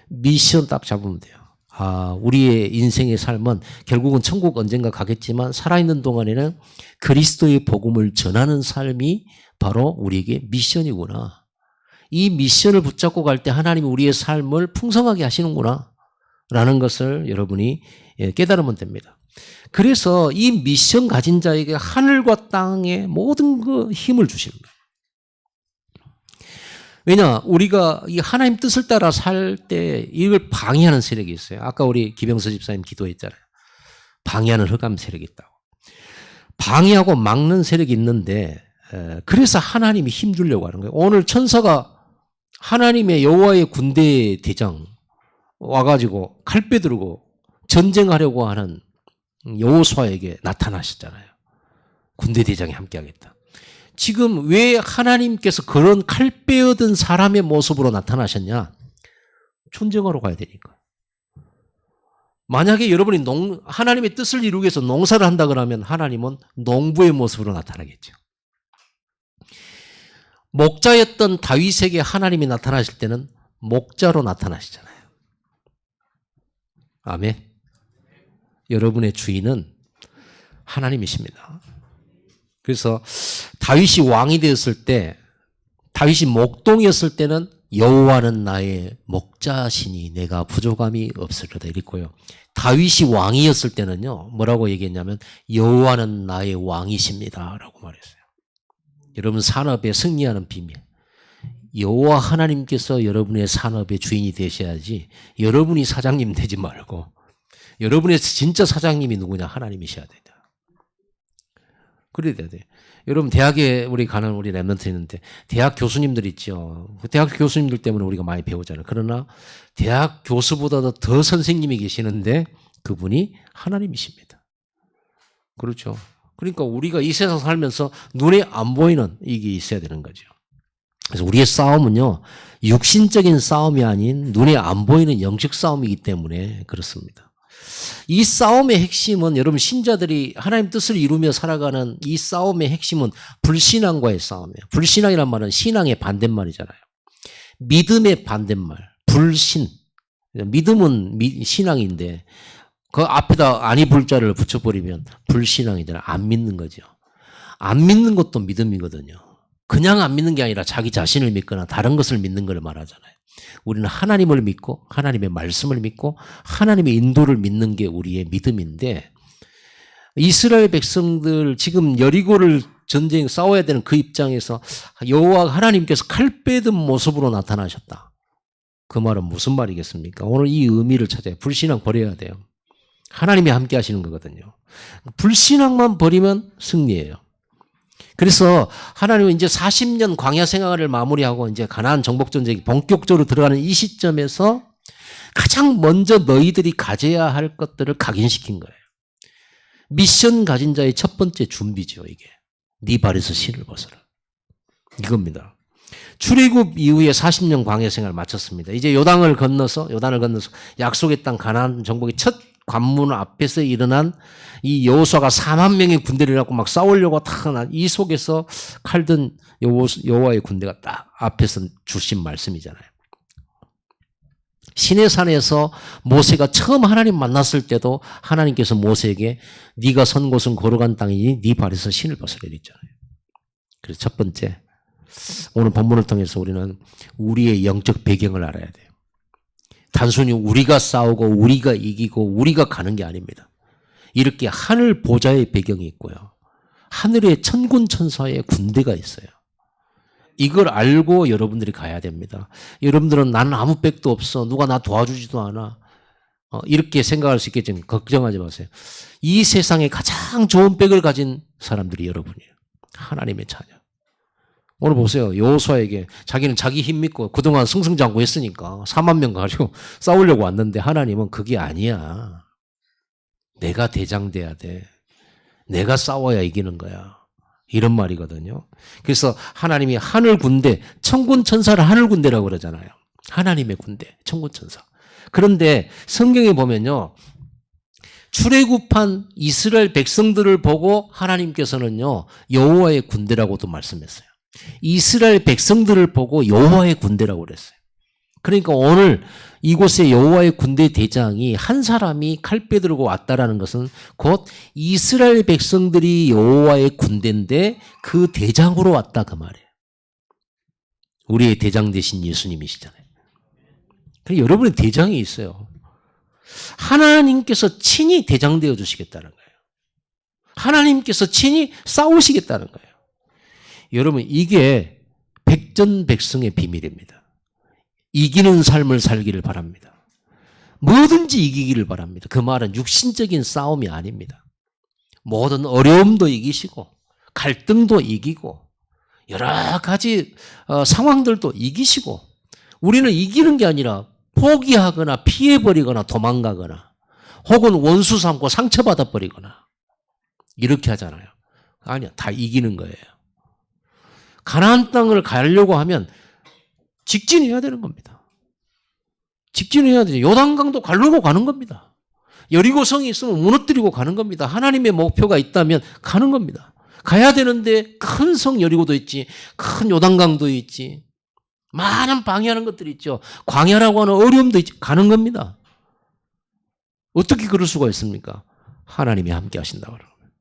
미션 딱 잡으면 돼요. 우리의 인생의 삶은 결국은 천국 언젠가 가겠지만, 살아있는 동안에는 그리스도의 복음을 전하는 삶이 바로 우리에게 미션이구나. 이 미션을 붙잡고 갈 때 하나님이 우리의 삶을 풍성하게 하시는구나. 라는 것을 여러분이 깨달으면 됩니다. 그래서 이 미션 가진 자에게 하늘과 땅의 모든 그 힘을 주시는 거예요. 왜냐? 우리가 이 하나님 뜻을 따라 살 때 이걸 방해하는 세력이 있어요. 아까 우리 기병서 집사님 기도했잖아요. 방해하는 흑암 세력이 있다고. 방해하고 막는 세력이 있는데 그래서 하나님이 힘주려고 하는 거예요. 오늘 천사가 하나님의 여호와의 군대 대장 와가지고 칼 빼들고 전쟁하려고 하는 여호수아에게 나타나셨잖아요. 군대 대장이 함께하겠다. 지금 왜 하나님께서 그런 칼 빼어든 사람의 모습으로 나타나셨냐? 전쟁하러 가야 되니까. 만약에 여러분이 하나님의 뜻을 이루기 위해서 농사를 한다 그러면 하나님은 농부의 모습으로 나타나겠죠. 목자였던 다윗에게 하나님이 나타나실 때는 목자로 나타나시잖아요. 아멘. 여러분의 주인은 하나님이십니다. 그래서 다윗이 왕이 되었을 때, 다윗이 목동이었을 때는 여호와는 나의 목자시니 내가 부족함이 없으리로다 이랬고요. 다윗이 왕이었을 때는요, 뭐라고 얘기했냐면 여호와는 나의 왕이십니다라고 말했어요. 여러분 산업에 승리하는 비밀. 여호와 하나님께서 여러분의 산업의 주인이 되셔야지 여러분이 사장님 되지 말고 여러분의 진짜 사장님이 누구냐? 하나님이셔야 된다. 그래야 돼. 여러분 대학에 우리 가는 우리 랩런트 있는데 대학 교수님들 있죠. 대학 교수님들 때문에 우리가 많이 배우잖아요. 그러나 대학 교수보다도 더 선생님이 계시는데 그분이 하나님이십니다. 그렇죠. 그러니까 우리가 이 세상 살면서 눈에 안 보이는 이게 있어야 되는 거죠. 그래서 우리의 싸움은요, 육신적인 싸움이 아닌 눈에 안 보이는 영적 싸움이기 때문에 그렇습니다. 이 싸움의 핵심은 여러분 신자들이 하나님 뜻을 이루며 살아가는 이 싸움의 핵심은 불신앙과의 싸움이에요. 불신앙이란 말은 신앙의 반대말이잖아요. 믿음의 반대말, 불신. 믿음은 신앙인데 그 앞에다 아니 불자를 붙여버리면 불신앙이잖아요. 안 믿는 거죠. 안 믿는 것도 믿음이거든요. 그냥 안 믿는 게 아니라 자기 자신을 믿거나 다른 것을 믿는 걸 말하잖아요. 우리는 하나님을 믿고 하나님의 말씀을 믿고 하나님의 인도를 믿는 게 우리의 믿음인데 이스라엘 백성들 지금 여리고를 전쟁 싸워야 되는 그 입장에서 여호와 하나님께서 칼 빼든 모습으로 나타나셨다. 그 말은 무슨 말이겠습니까? 오늘 이 의미를 찾아야 불신앙 버려야 돼요. 하나님이 함께 하시는 거거든요. 불신앙만 버리면 승리예요. 그래서 하나님은 이제 40년 광야 생활을 마무리하고 이제 가나안 정복 전쟁이 본격적으로 들어가는 이 시점에서 가장 먼저 너희들이 가져야 할 것들을 각인시킨 거예요. 미션 가진 자의 첫 번째 준비죠, 이게. 네 발에서 신을 벗어라. 이겁니다. 출애굽 이후에 40년 광야 생활을 마쳤습니다. 이제 요단을 건너서 약속의 땅 가나안 정복의 첫 관문 앞에서 일어난 이 여호수아가 4만 명의 군대를 갖고 막 싸우려고 이 속에서 칼든 여호와의 군대가 딱 앞에서 주신 말씀이잖아요. 시내산에서 모세가 처음 하나님 만났을 때도 하나님께서 모세에게 네가 선 곳은 거룩한 땅이니 네 발에서 신을 벗으라 이랬잖아요. 그래서 첫 번째 오늘 본문을 통해서 우리는 우리의 영적 배경을 알아야 돼요. 단순히 우리가 싸우고 우리가 이기고 우리가 가는 게 아닙니다. 이렇게 하늘 보좌의 배경이 있고요. 하늘의 천군 천사의 군대가 있어요. 이걸 알고 여러분들이 가야 됩니다. 여러분들은 나는 아무 백도 없어. 누가 나 도와주지도 않아. 이렇게 생각할 수 있겠지만 걱정하지 마세요. 이 세상에 가장 좋은 백을 가진 사람들이 여러분이에요. 하나님의 자녀. 오늘 보세요. 여호수아에게 자기는 자기 힘 믿고 그동안 승승장구했으니까 4만 명 가지고 싸우려고 왔는데 하나님은 그게 아니야. 내가 대장 돼야 돼. 내가 싸워야 이기는 거야. 이런 말이거든요. 그래서 하나님이 하늘 군대, 천군 천사를 하늘 군대라고 그러잖아요. 하나님의 군대, 천군 천사. 그런데 성경에 보면요. 출애굽한 이스라엘 백성들을 보고 하나님께서는요. 여호와의 군대라고도 말씀했어요. 이스라엘 백성들을 보고 여호와의 군대라고 그랬어요. 그러니까 오늘 이곳에 여호와의 군대 대장이 한 사람이 칼 빼들고 왔다라는 것은 곧 이스라엘 백성들이 여호와의 군대인데 그 대장으로 왔다 그 말이에요. 우리의 대장 되신 예수님이시잖아요. 그래서 여러분의 대장이 있어요. 하나님께서 친히 대장 되어 주시겠다는 거예요. 하나님께서 친히 싸우시겠다는 거예요. 여러분 이게 백전백승의 비밀입니다. 이기는 삶을 살기를 바랍니다. 뭐든지 이기기를 바랍니다. 그 말은 육신적인 싸움이 아닙니다. 모든 어려움도 이기시고 갈등도 이기고 여러 가지 상황들도 이기시고 우리는 이기는 게 아니라 포기하거나 피해버리거나 도망가거나 혹은 원수 삼고 상처받아 버리거나 이렇게 하잖아요. 아니야, 다 이기는 거예요. 가나안 땅을 가려고 하면 직진해야 되는 겁니다. 직진해야 되죠. 요단강도 가르고 가는 겁니다. 여리고성이 있으면 무너뜨리고 가는 겁니다. 하나님의 목표가 있다면 가는 겁니다. 가야 되는데 큰 성 여리고도 있지, 큰 요단강도 있지, 많은 방해하는 것들이 있죠. 광야라고 하는 어려움도 있지, 가는 겁니다. 어떻게 그럴 수가 있습니까? 하나님이 함께 하신다고 그러는 거예요.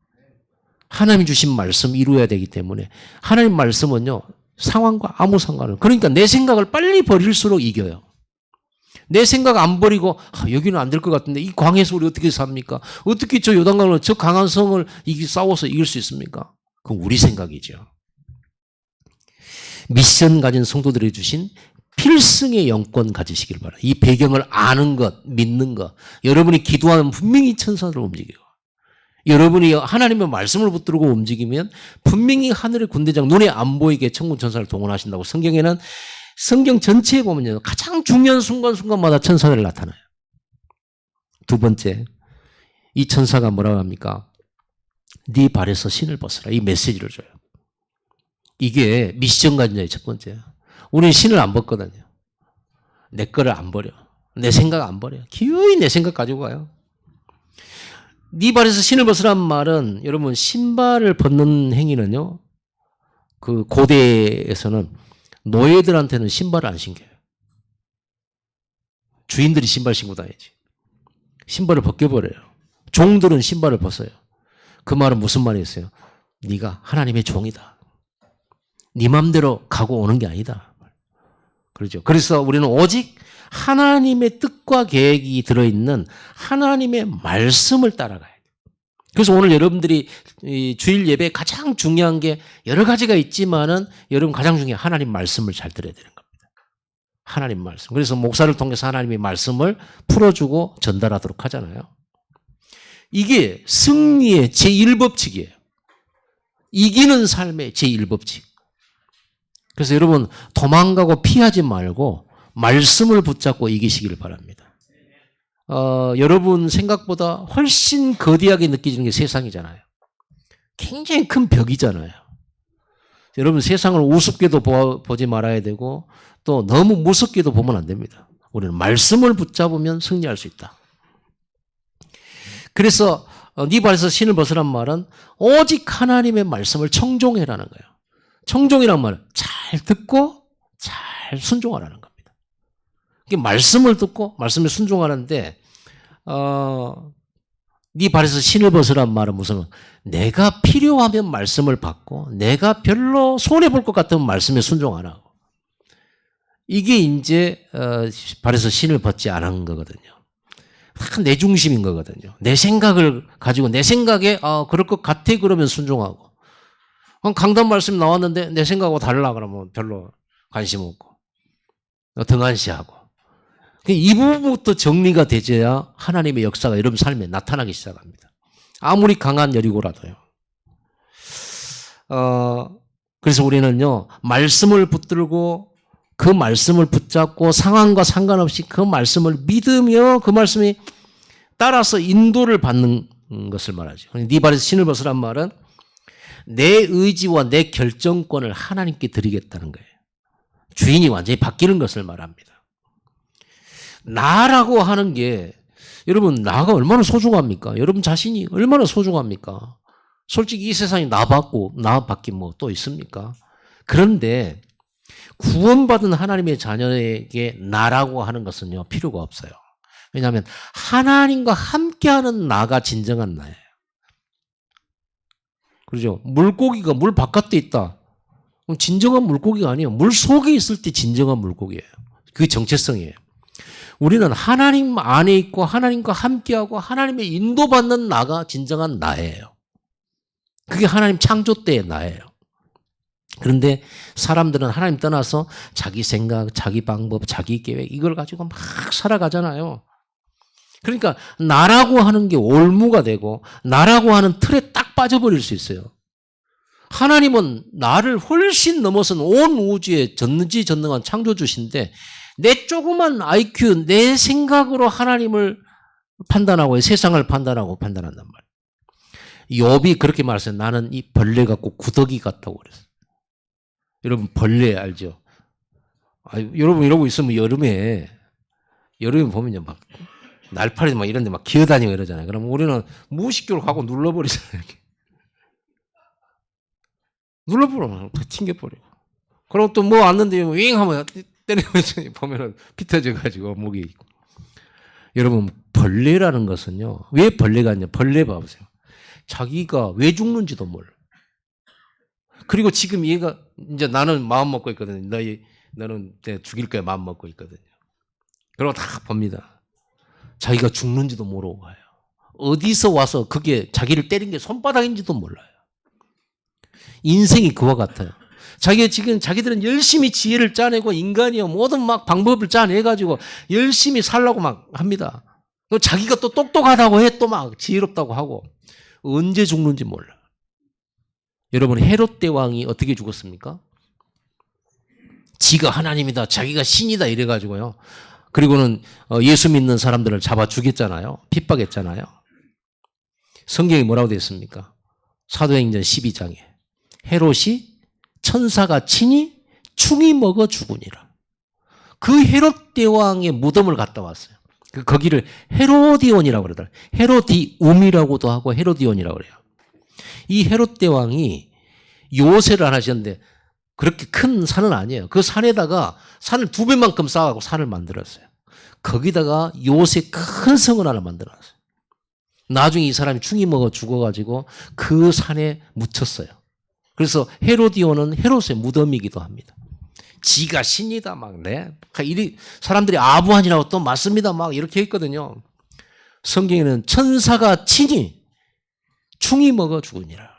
하나님이 주신 말씀 이루어야 되기 때문에 하나님 말씀은요. 상황과 아무 상관은 그러니까 내 생각을 빨리 버릴수록 이겨요. 내 생각 안 버리고 여기는 안 될 것 같은데 이 광에서 우리 어떻게 삽니까? 어떻게 저 요단강을 저 강한 성을 싸워서 이길 수 있습니까? 그건 우리 생각이죠. 미션 가진 성도들이 주신 필승의 영권 가지시길 바랍니다. 이 배경을 아는 것, 믿는 것. 여러분이 기도하면 분명히 천사로 움직여요. 여러분이 하나님의 말씀을 붙들고 움직이면 분명히 하늘의 군대장 눈에 안 보이게 천군 천사를 동원하신다고 성경에는 성경 전체에 보면요. 가장 중요한 순간순간마다 천사들이 나타나요. 두 번째, 이 천사가 뭐라고 합니까? 네 발에서 신을 벗어라. 이 메시지를 줘요. 이게 미션 가진 자의 첫 번째예요. 우리는 신을 안 벗거든요. 내 거를 안 버려. 내 생각 안 버려. 기어이 내 생각 가지고 가요. 네 발에서 신을 벗으란 말은 여러분 신발을 벗는 행위는요. 그 고대에서는 노예들한테는 신발을 안 신겨요. 주인들이 신발 신고 다니지. 신발을 벗겨버려요. 종들은 신발을 벗어요. 그 말은 무슨 말이었어요? 네가 하나님의 종이다. 네 맘대로 가고 오는 게 아니다. 그렇죠. 그래서 우리는 오직 하나님의 뜻과 계획이 들어있는 하나님의 말씀을 따라가야 돼요. 그래서 오늘 여러분들이 주일 예배에 가장 중요한 게 여러 가지가 있지만은 여러분 가장 중요한 하나님 말씀을 잘 들어야 되는 겁니다. 하나님 말씀. 그래서 목사를 통해서 하나님의 말씀을 풀어주고 전달하도록 하잖아요. 이게 승리의 제1법칙이에요. 이기는 삶의 제1법칙. 그래서 여러분 도망가고 피하지 말고 말씀을 붙잡고 이기시기를 바랍니다. 여러분 생각보다 훨씬 거대하게 느껴지는 게 세상이잖아요. 굉장히 큰 벽이잖아요. 여러분 세상을 우습게도 보지 말아야 되고 또 너무 무섭게도 보면 안 됩니다. 우리는 말씀을 붙잡으면 승리할 수 있다. 그래서 네 발에서 신을 벗으란 말은 오직 하나님의 말씀을 청종해라는 거예요. 청종이란 말은 잘 듣고 잘 순종하라는 겁니다. 이게 말씀을 듣고 말씀에 순종하는데 네 발에서 신을 벗으란 말은 무슨 내가 필요하면 말씀을 받고 내가 별로 손해볼 것 같으면 말씀에 순종 안 하고 이게 이제 발에서 신을 벗지 않은 거거든요. 내 중심인 거거든요. 내 생각을 가지고 내 생각에 그럴 것 같아 그러면 순종하고 강단 말씀 나왔는데 내 생각하고 달라 그러면 별로 관심 없고 등한시하고 이 부분부터 정리가 되져야 하나님의 역사가 여러분 삶에 나타나기 시작합니다. 아무리 강한 여리고라도요. 그래서 우리는요 말씀을 붙들고 그 말씀을 붙잡고 상황과 상관없이 그 말씀을 믿으며 그 말씀이 따라서 인도를 받는 것을 말하죠. 네 발에서 신을 벗으란 말은 내 의지와 내 결정권을 하나님께 드리겠다는 거예요. 주인이 완전히 바뀌는 것을 말합니다. 나라고 하는 게 여러분 나가 얼마나 소중합니까? 여러분 자신이 얼마나 소중합니까? 솔직히 이 세상에 나 밖에 뭐 또 있습니까? 그런데 구원받은 하나님의 자녀에게 나라고 하는 것은요 필요가 없어요. 왜냐하면 하나님과 함께하는 나가 진정한 나예요. 그렇죠? 물고기가 물 바깥에 있다. 그럼 진정한 물고기가 아니에요. 물 속에 있을 때 진정한 물고기예요. 그게 정체성이에요. 우리는 하나님 안에 있고 하나님과 함께하고 하나님의 인도받는 나가 진정한 나예요. 그게 하나님 창조 때의 나예요. 그런데 사람들은 하나님 떠나서 자기 생각, 자기 방법, 자기 계획 이걸 가지고 막 살아가잖아요. 그러니까 나라고 하는 게 올무가 되고 나라고 하는 틀에 딱 빠져버릴 수 있어요. 하나님은 나를 훨씬 넘어선 온 우주에 전지전능한 창조주신데 내 조그만 IQ, 내 생각으로 하나님을 판단하고 세상을 판단한단 말이에요. 욥이 그렇게 말했어요. 나는 이 벌레 같고 구더기 같다고 그랬어요. 여러분 벌레 알죠? 여러분 이러고 있으면 여름에 보면요 막 날파리 막 이런 데 막 기어다니고 이러잖아요. 그럼 우리는 무의식적으로 가고 눌러버리잖아요. 이렇게. 눌러버리면 다 튕겨버리고. 그럼 또 뭐 왔는데 윙 하면 때리면 보면은 피터져가지고 목이 있고. 여러분 벌레라는 것은요. 왜 벌레가 있냐. 벌레 봐보세요. 자기가 왜 죽는지도 몰라. 그리고 지금 얘가 이제 나는 마음 먹고 있거든요. 너는 내가 죽일 거야 마음 먹고 있거든요. 그리고 다 봅니다. 자기가 죽는지도 모르고 가요. 어디서 와서 그게 자기를 때린 게 손바닥인지도 몰라요. 인생이 그와 같아요. 자기들은 열심히 지혜를 짜내고 인간이요 모든 막 방법을 짜내가지고 열심히 살라고 막 합니다. 자기가 또 똑똑하다고 해 또 막 지혜롭다고 하고 언제 죽는지 몰라. 여러분 헤롯 대왕이 어떻게 죽었습니까? 지가 하나님이다, 자기가 신이다 이래가지고요. 그리고는 예수 믿는 사람들을 잡아 죽였잖아요. 핍박했잖아요. 성경이 뭐라고 되어 있습니까? 사도행전 12장에 헤롯이 천사가 친히 충이 먹어 죽으니라. 그 헤롯 대왕의 무덤을 갔다 왔어요. 거기를 헤로디온이라고 그러더라고요. 헤로디움이라고도 하고 헤로디온이라고 그래요. 이 헤롯 대왕이 요새를 하나 하셨는데 그렇게 큰 산은 아니에요. 그 산에다가 산을 2배만큼 쌓아갖고 산을 만들었어요. 거기다가 요새 큰 성을 하나 만들었어요. 나중에 이 사람이 충이 먹어 죽어가지고 그 산에 묻혔어요. 그래서 헤로디온은 헤롯의 무덤이기도 합니다. 지가 신이다 막 사람들이 아부한이라고 또 맞습니다 막 이렇게 했거든요. 성경에는 천사가 친히 충이 먹어 죽으니라.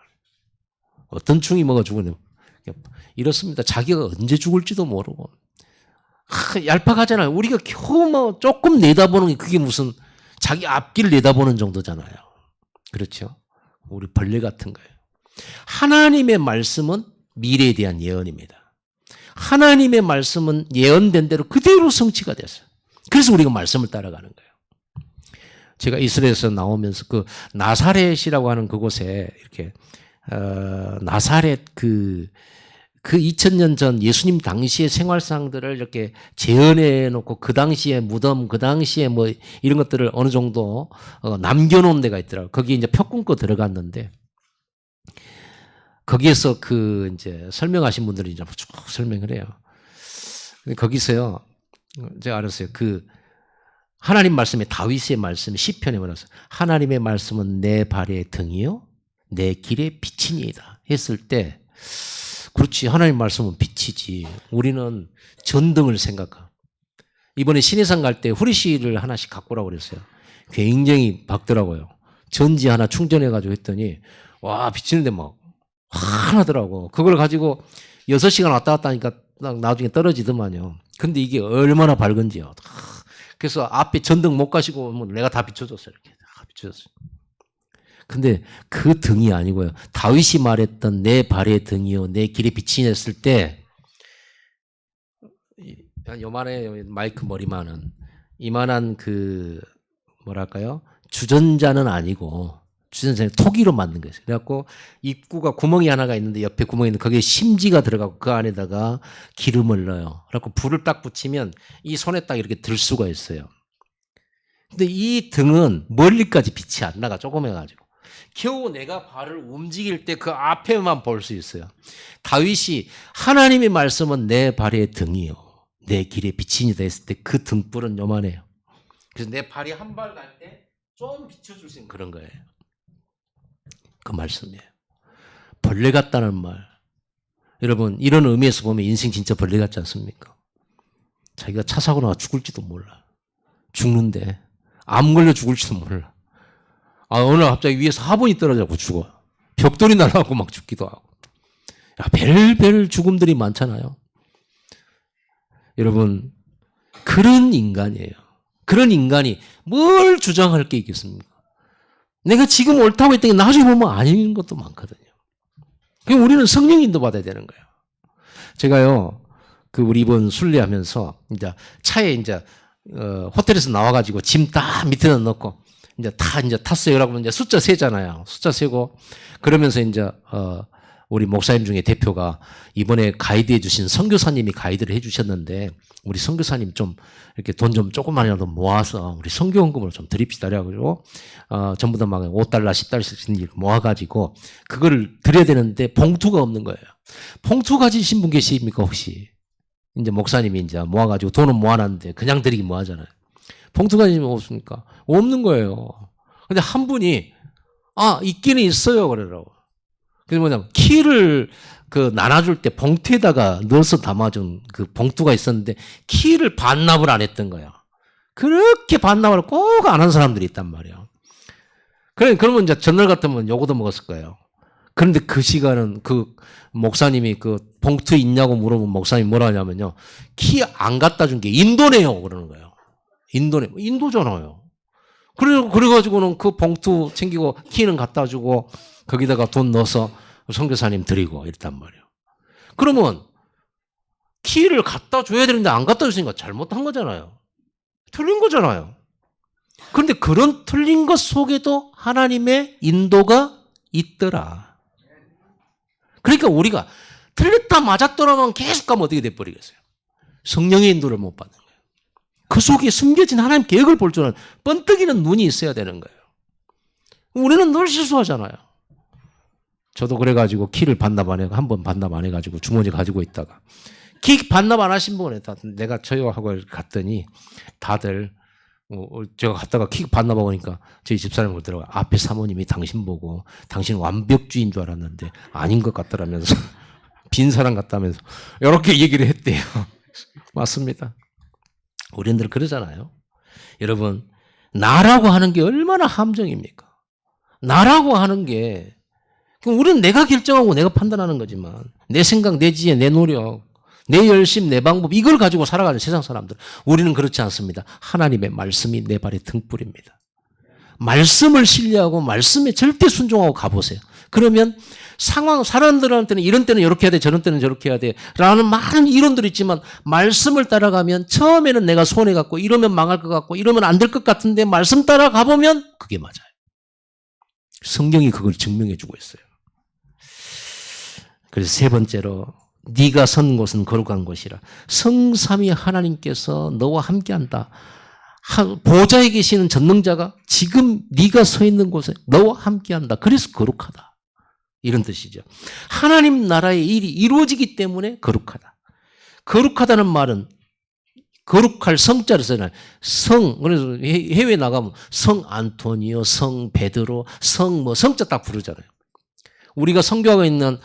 어떤 충이 먹어 죽으냐 이렇습니다. 자기가 언제 죽을지도 모르고 얄팍하잖아요. 우리가 겨우 뭐 조금 내다보는 게 그게 무슨 자기 앞길 내다보는 정도잖아요. 그렇죠? 우리 벌레 같은 거예요. 하나님의 말씀은 미래에 대한 예언입니다. 하나님의 말씀은 예언된 대로 그대로 성취가 됐어요. 그래서 우리가 말씀을 따라가는 거예요. 제가 이스라엘에서 나오면서 그 나사렛이라고 하는 그곳에 이렇게 나사렛 그 2000년 전 예수님 당시의 생활상들을 이렇게 재현해 놓고 그 당시의 무덤, 그 당시에 뭐 이런 것들을 어느 정도 남겨놓은 데가 있더라고요. 거기 이제 표 끊고 들어갔는데 거기에서 그 이제 설명하신 분들이 이제 쭉 설명을 해요. 거기서요, 제가 알았어요. 그 하나님 말씀에 다윗의 말씀 시편에 말해서 하나님의 말씀은 내 발의 등이요 내 길의 빛이니이다 했을 때 그렇지 하나님 말씀은 빛이지 우리는 전등을 생각하. 이번에 신해산 갈 때 후리씨를 하나씩 갖고 오라고 그랬어요. 굉장히 밝더라고요. 전지 하나 충전해가지고 했더니 와 비치는데 막 환하더라고. 그걸 가지고 6시간 왔다 갔다 하니까 나중에 떨어지더만요. 근데 이게 얼마나 밝은지요. 그래서 앞에 전등 못 가시고 뭐 내가 다 비춰줬어요. 이렇게 다 비춰줬어요. 근데 그 등이 아니고요. 다윗이 말했던 내 발의 등이요 내 길의 빛이 냈을 때 요만해 마이크 머리만은 이만한 그 뭐랄까요 주전자는 아니고 주전자는 토기로 만든 거예요. 그래갖고 입구가 구멍이 하나가 있는데 옆에 구멍이 있는데 거기에 심지가 들어가고 그 안에다가 기름을 넣어요. 그래갖고 불을 딱 붙이면 이 손에 딱 이렇게 들 수가 있어요. 근데 이 등은 멀리까지 빛이 안 나가 조그매가지고 겨우 내가 발을 움직일 때 그 앞에만 볼 수 있어요. 다윗이 하나님의 말씀은 내 발의 등이요 내 길의 빛이니다 했을 때 그 등불은 요만해요. 그래서 내 발이 한 발 갈 때 좀 비춰줄 수 있는 그런 거예요. 그 말씀이에요. 벌레 같다는 말. 여러분 이런 의미에서 보면 인생 진짜 벌레 같지 않습니까? 자기가 차 사고 나가 죽을지도 몰라. 죽는데 암 걸려 죽을지도 몰라. 어느 날 갑자기 위에서 화분이 떨어져서 죽어. 벽돌이 날아가고 막 죽기도 하고. 별별 죽음들이 많잖아요. 여러분 그런 인간이에요. 그런 인간이 뭘 주장할 게 있겠습니까? 내가 지금 옳다고 했더니 나중에 보면 아닌 것도 많거든요. 그럼 우리는 성령 인도 받아야 되는 거예요. 제가요, 우리 이번 순례하면서 이제 차에 이제 호텔에서 나와가지고 짐 다 밑에다 넣고 이제 탔어요. 여러분 이제 숫자 세잖아요. 숫자 세고 그러면서 이제 우리 목사님 중에 대표가 이번에 가이드해 주신 선교사님이 가이드를 해 주셨는데 우리 선교사님 좀 이렇게 돈 좀 조금만이라도 모아서 우리 선교헌금으로 좀 드립시다. 그래가지고 전부 다 막 $5, $10씩 모아가지고 그거를 드려야 되는데 봉투가 없는 거예요. 봉투 가지신 분 계십니까 혹시? 이제 목사님이 이제 모아가지고 돈은 모아놨는데 그냥 드리기 뭐하잖아요. 봉투 가지면 없습니까? 없는 거예요. 근데 한 분이 있기는 있어요 그러더라고. 그게 뭐냐면 키를 나눠줄 때 봉투에다가 넣어서 담아준 그 봉투가 있었는데 키를 반납을 안 했던 거야. 그렇게 반납을 꼭 안 한 사람들이 있단 말이에요. 그러면 이제 전날 같으면 요거도 먹었을 거예요. 그런데 그 시간은 그 목사님이 그 봉투 있냐고 물어보면 목사님이 뭐라 하냐면요. 키 안 갖다 준 게 인도네요. 그러는 거예요. 인도네. 인도잖아요. 그래가지고는 그 봉투 챙기고 키는 갖다 주고 거기다가 돈 넣어서 선교사님 드리고 이랬단 말이에요. 그러면 키를 갖다 줘야 되는데 안 갖다 줬으니까 잘못한 거잖아요. 틀린 거잖아요. 그런데 그런 틀린 것 속에도 하나님의 인도가 있더라. 그러니까 우리가 틀렸다 맞았더라면 계속 가면 어떻게 돼버리겠어요? 성령의 인도를 못 받는 거예요. 그 속에 숨겨진 하나님 계획을 볼 줄은 번뜩이는 눈이 있어야 되는 거예요. 우리는 늘 실수하잖아요. 저도 그래가지고 키를 반납 안 해, 한 번 반납 안 해가지고 주머니 가지고 있다가 키 반납 안 하신 분에 내가 저요하고 갔더니 다들 제가 갔다가 키 반납하고 오니까 저희 집사람이 그러더라고요. 앞에 사모님이 당신 보고 당신 완벽주의인 줄 알았는데 아닌 것 같더라면서 빈 사람 같다면서 이렇게 얘기를 했대요. 맞습니다. 우리는 늘 그러잖아요. 여러분 나라고 하는 게 얼마나 함정입니까? 나라고 하는 게 우리는 내가 결정하고 내가 판단하는 거지만 내 생각, 내 지혜, 내 노력, 내 열심, 내 방법 이걸 가지고 살아가는 세상 사람들. 우리는 그렇지 않습니다. 하나님의 말씀이 내 발의 등불입니다. 말씀을 신뢰하고 말씀에 절대 순종하고 가보세요. 그러면 사람들한테는 이런 때는 이렇게 해야 돼, 저런 때는 저렇게 해야 돼 라는 많은 이론들이 있지만 말씀을 따라가면 처음에는 내가 손해갖고 이러면 망할 것 같고 이러면 안 될 것 같은데 말씀 따라가보면 그게 맞아요. 성경이 그걸 증명해 주고 있어요. 그래서 세 번째로 네가 선 곳은 거룩한 곳이라. 성삼위 하나님께서 너와 함께한다. 보좌에 계시는 전능자가 지금 네가 서 있는 곳에 너와 함께한다. 그래서 거룩하다. 이런 뜻이죠. 하나님 나라의 일이 이루어지기 때문에 거룩하다. 거룩하다는 말은 거룩할 성자를 써요. 성, 그래서 해외 나가면 성 안토니오, 성 베드로, 성자 딱 부르잖아요. 우리가 선교하고 있는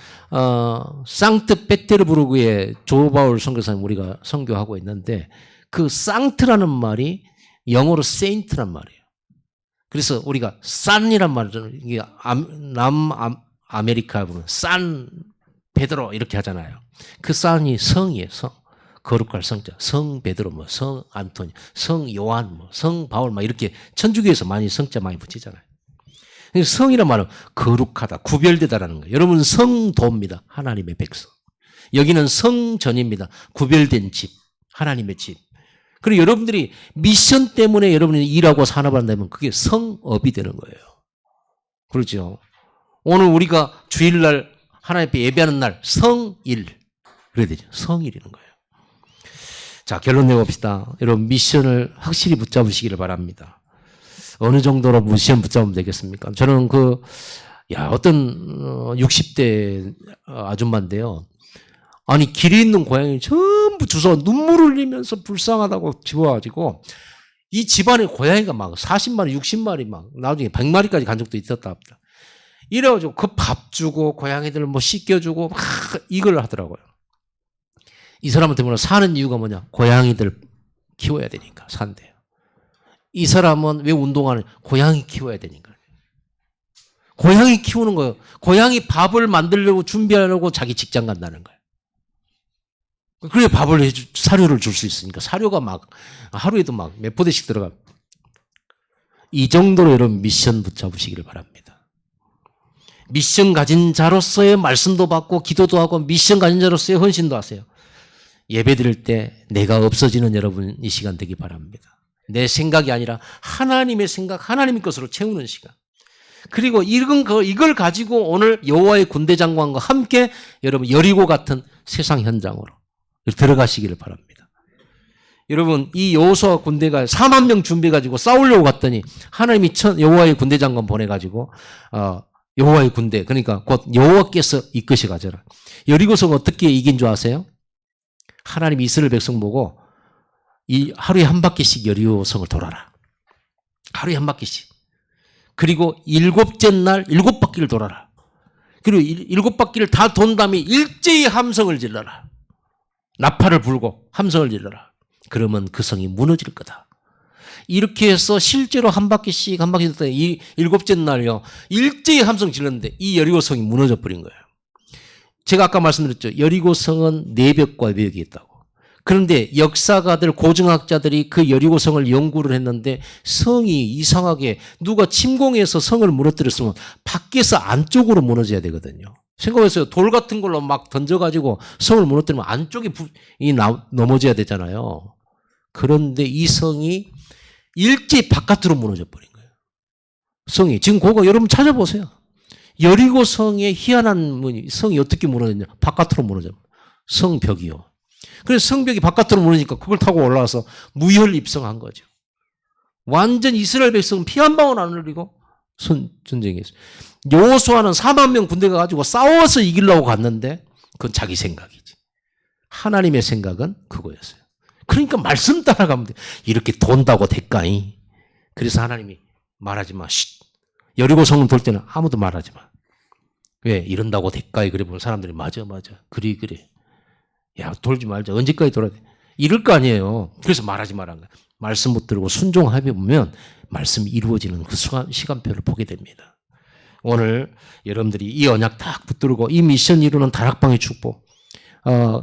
상트페테르부르크의 조바울 선교사님 우리가 선교하고 있는데 그 상트라는 말이 영어로 세인트란 말이에요. 그래서 우리가 산이란 말을 이게 아메리카 부르는 산 베드로 이렇게 하잖아요. 그 산이 성이에요. 성. 거룩할 성자. 성 베드로 뭐 성 안토니, 성 요한 뭐 성 바울 막 이렇게 천주교에서 많이 성자 많이 붙이잖아요. 성이란 말은 거룩하다, 구별되다라는 거예요. 여러분 성도입니다. 하나님의 백성. 여기는 성전입니다. 구별된 집, 하나님의 집. 그리고 여러분들이 미션 때문에 여러분이 일하고 산업한다면 그게 성업이 되는 거예요. 그렇죠? 오늘 우리가 주일날 하나님 앞에 예배하는 날 성일 그래야 되죠. 성일이는 거예요. 자, 결론 내봅시다. 여러분 미션을 확실히 붙잡으시기를 바랍니다. 어느 정도로 미션 붙잡으면 되겠습니까? 저는 어떤 60대 아줌마인데요. 아니 길에 있는 고양이 전부 주워 눈물 흘리면서 불쌍하다고 집어가지고 이 집안에 고양이가 막 40마리, 60마리 막 나중에 100마리까지 간 적도 있었다. 이래가지고 그 밥 주고 고양이들 뭐 씻겨주고 막 이걸 하더라고요. 이 사람한테 보면 사는 이유가 뭐냐? 고양이들 키워야 되니까 산대요. 이 사람은 왜 운동하는? 고양이 키워야 되니까. 고양이 키우는 거예요. 고양이 밥을 만들려고 준비하려고 자기 직장 간다는 거예요. 그래 사료를 줄 수 있으니까 사료가 막 하루에도 막 몇 포대씩 들어가. 이 정도로 여러분 미션 붙잡으시기를 바랍니다. 미션 가진 자로서의 말씀도 받고 기도도 하고 미션 가진 자로서의 헌신도 하세요. 예배 드릴 때 내가 없어지는 여러분 이 시간 되기 바랍니다. 내 생각이 아니라 하나님의 생각, 하나님의 것으로 채우는 시간. 그리고 이걸 가지고 오늘 여호와의 군대 장관과 함께 여러분 여리고 같은 세상 현장으로 들어가시기를 바랍니다. 여러분 이 여호수아 군대가 4만 명 준비해가지고 싸우려고 갔더니 하나님이 여호와의 군대 장관 보내가지고 여호와의 군대 그러니까 곧 여호와께서 이끄시 가져라. 여리고성 어떻게 이긴 줄 아세요? 하나님이 이스라엘 백성 보고 이 하루에 한 바퀴씩 여리고성을 돌아라. 하루에 한 바퀴씩. 그리고 7째 날 7바퀴를 돌아라. 그리고 7바퀴를 다 돈 다음에 일제히 함성을 질러라. 나팔을 불고 함성을 질러라. 그러면 그 성이 무너질 거다. 이렇게 해서 실제로 한 바퀴씩 됐더니 이 일곱째 날요 일제히 함성 질렀는데 이 여리고성이 무너져 버린 거예요. 제가 아까 말씀드렸죠. 여리고성은 내벽과 벽이 있다고. 그런데 역사가들 고증학자들이 그 여리고성을 연구를 했는데 성이 이상하게 누가 침공해서 성을 무너뜨렸으면 밖에서 안쪽으로 무너져야 되거든요. 생각해보세요. 돌 같은 걸로 막 던져가지고 성을 무너뜨리면 안쪽이 넘어져야 되잖아요. 그런데 이 성이 일제히 바깥으로 무너져 버린 거예요. 성이. 지금 그거 여러분 찾아보세요. 여리고성의 희한한 성이 어떻게 무너졌냐. 바깥으로 무너져. 성벽이요. 그래서 성벽이 바깥으로 무너지니까 그걸 타고 올라와서 무혈 입성한 거죠. 완전 이스라엘 백성은 피 한 방울 안 흘리고 전쟁했어요. 여호수아는 4만 명 군대가 가지고 싸워서 이기려고 갔는데 그건 자기 생각이지. 하나님의 생각은 그거였어요. 그러니까 말씀 따라가면 돼. 이렇게 돈다고 될까이? 그래서 하나님이 말하지 마. 쉿. 여리고성은 돌 때는 아무도 말하지 마. 왜? 이런다고 될까이? 그래 보면 사람들이 맞아. 그래. 야, 돌지 말자. 언제까지 돌아야 돼? 이럴 거 아니에요. 그래서 말하지 말한 거야. 말씀 못 들고 순종하며 보면 말씀이 이루어지는 그 시간표를 보게 됩니다. 오늘 여러분들이 이 언약 딱 붙들고 이 미션 이루는 다락방의 축복,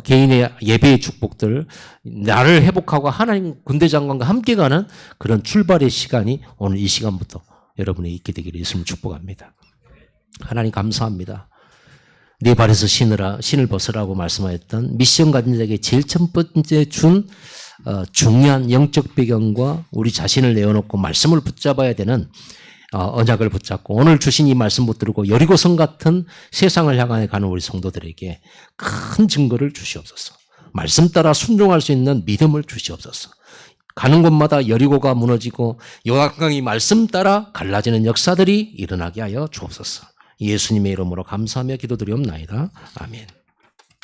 개인의 예배의 축복들, 나를 회복하고 하나님 군대장관과 함께 가는 그런 출발의 시간이 오늘 이 시간부터 여러분이 있게 되기를 예수님 축복합니다. 하나님 감사합니다. 네 발에서 신을 벗으라고 말씀하였던 미션 가진 자에게 제일 첫 번째 준 중요한 영적 배경과 우리 자신을 내어놓고 말씀을 붙잡아야 되는 언약을 붙잡고 오늘 주신 이 말씀 붙들고 여리고성 같은 세상을 향해 가는 우리 성도들에게 큰 증거를 주시옵소서. 말씀 따라 순종할 수 있는 믿음을 주시옵소서. 가는 곳마다 여리고가 무너지고 요단강이 말씀 따라 갈라지는 역사들이 일어나게 하여 주옵소서. 예수님의 이름으로 감사하며 기도드리옵나이다. 아멘.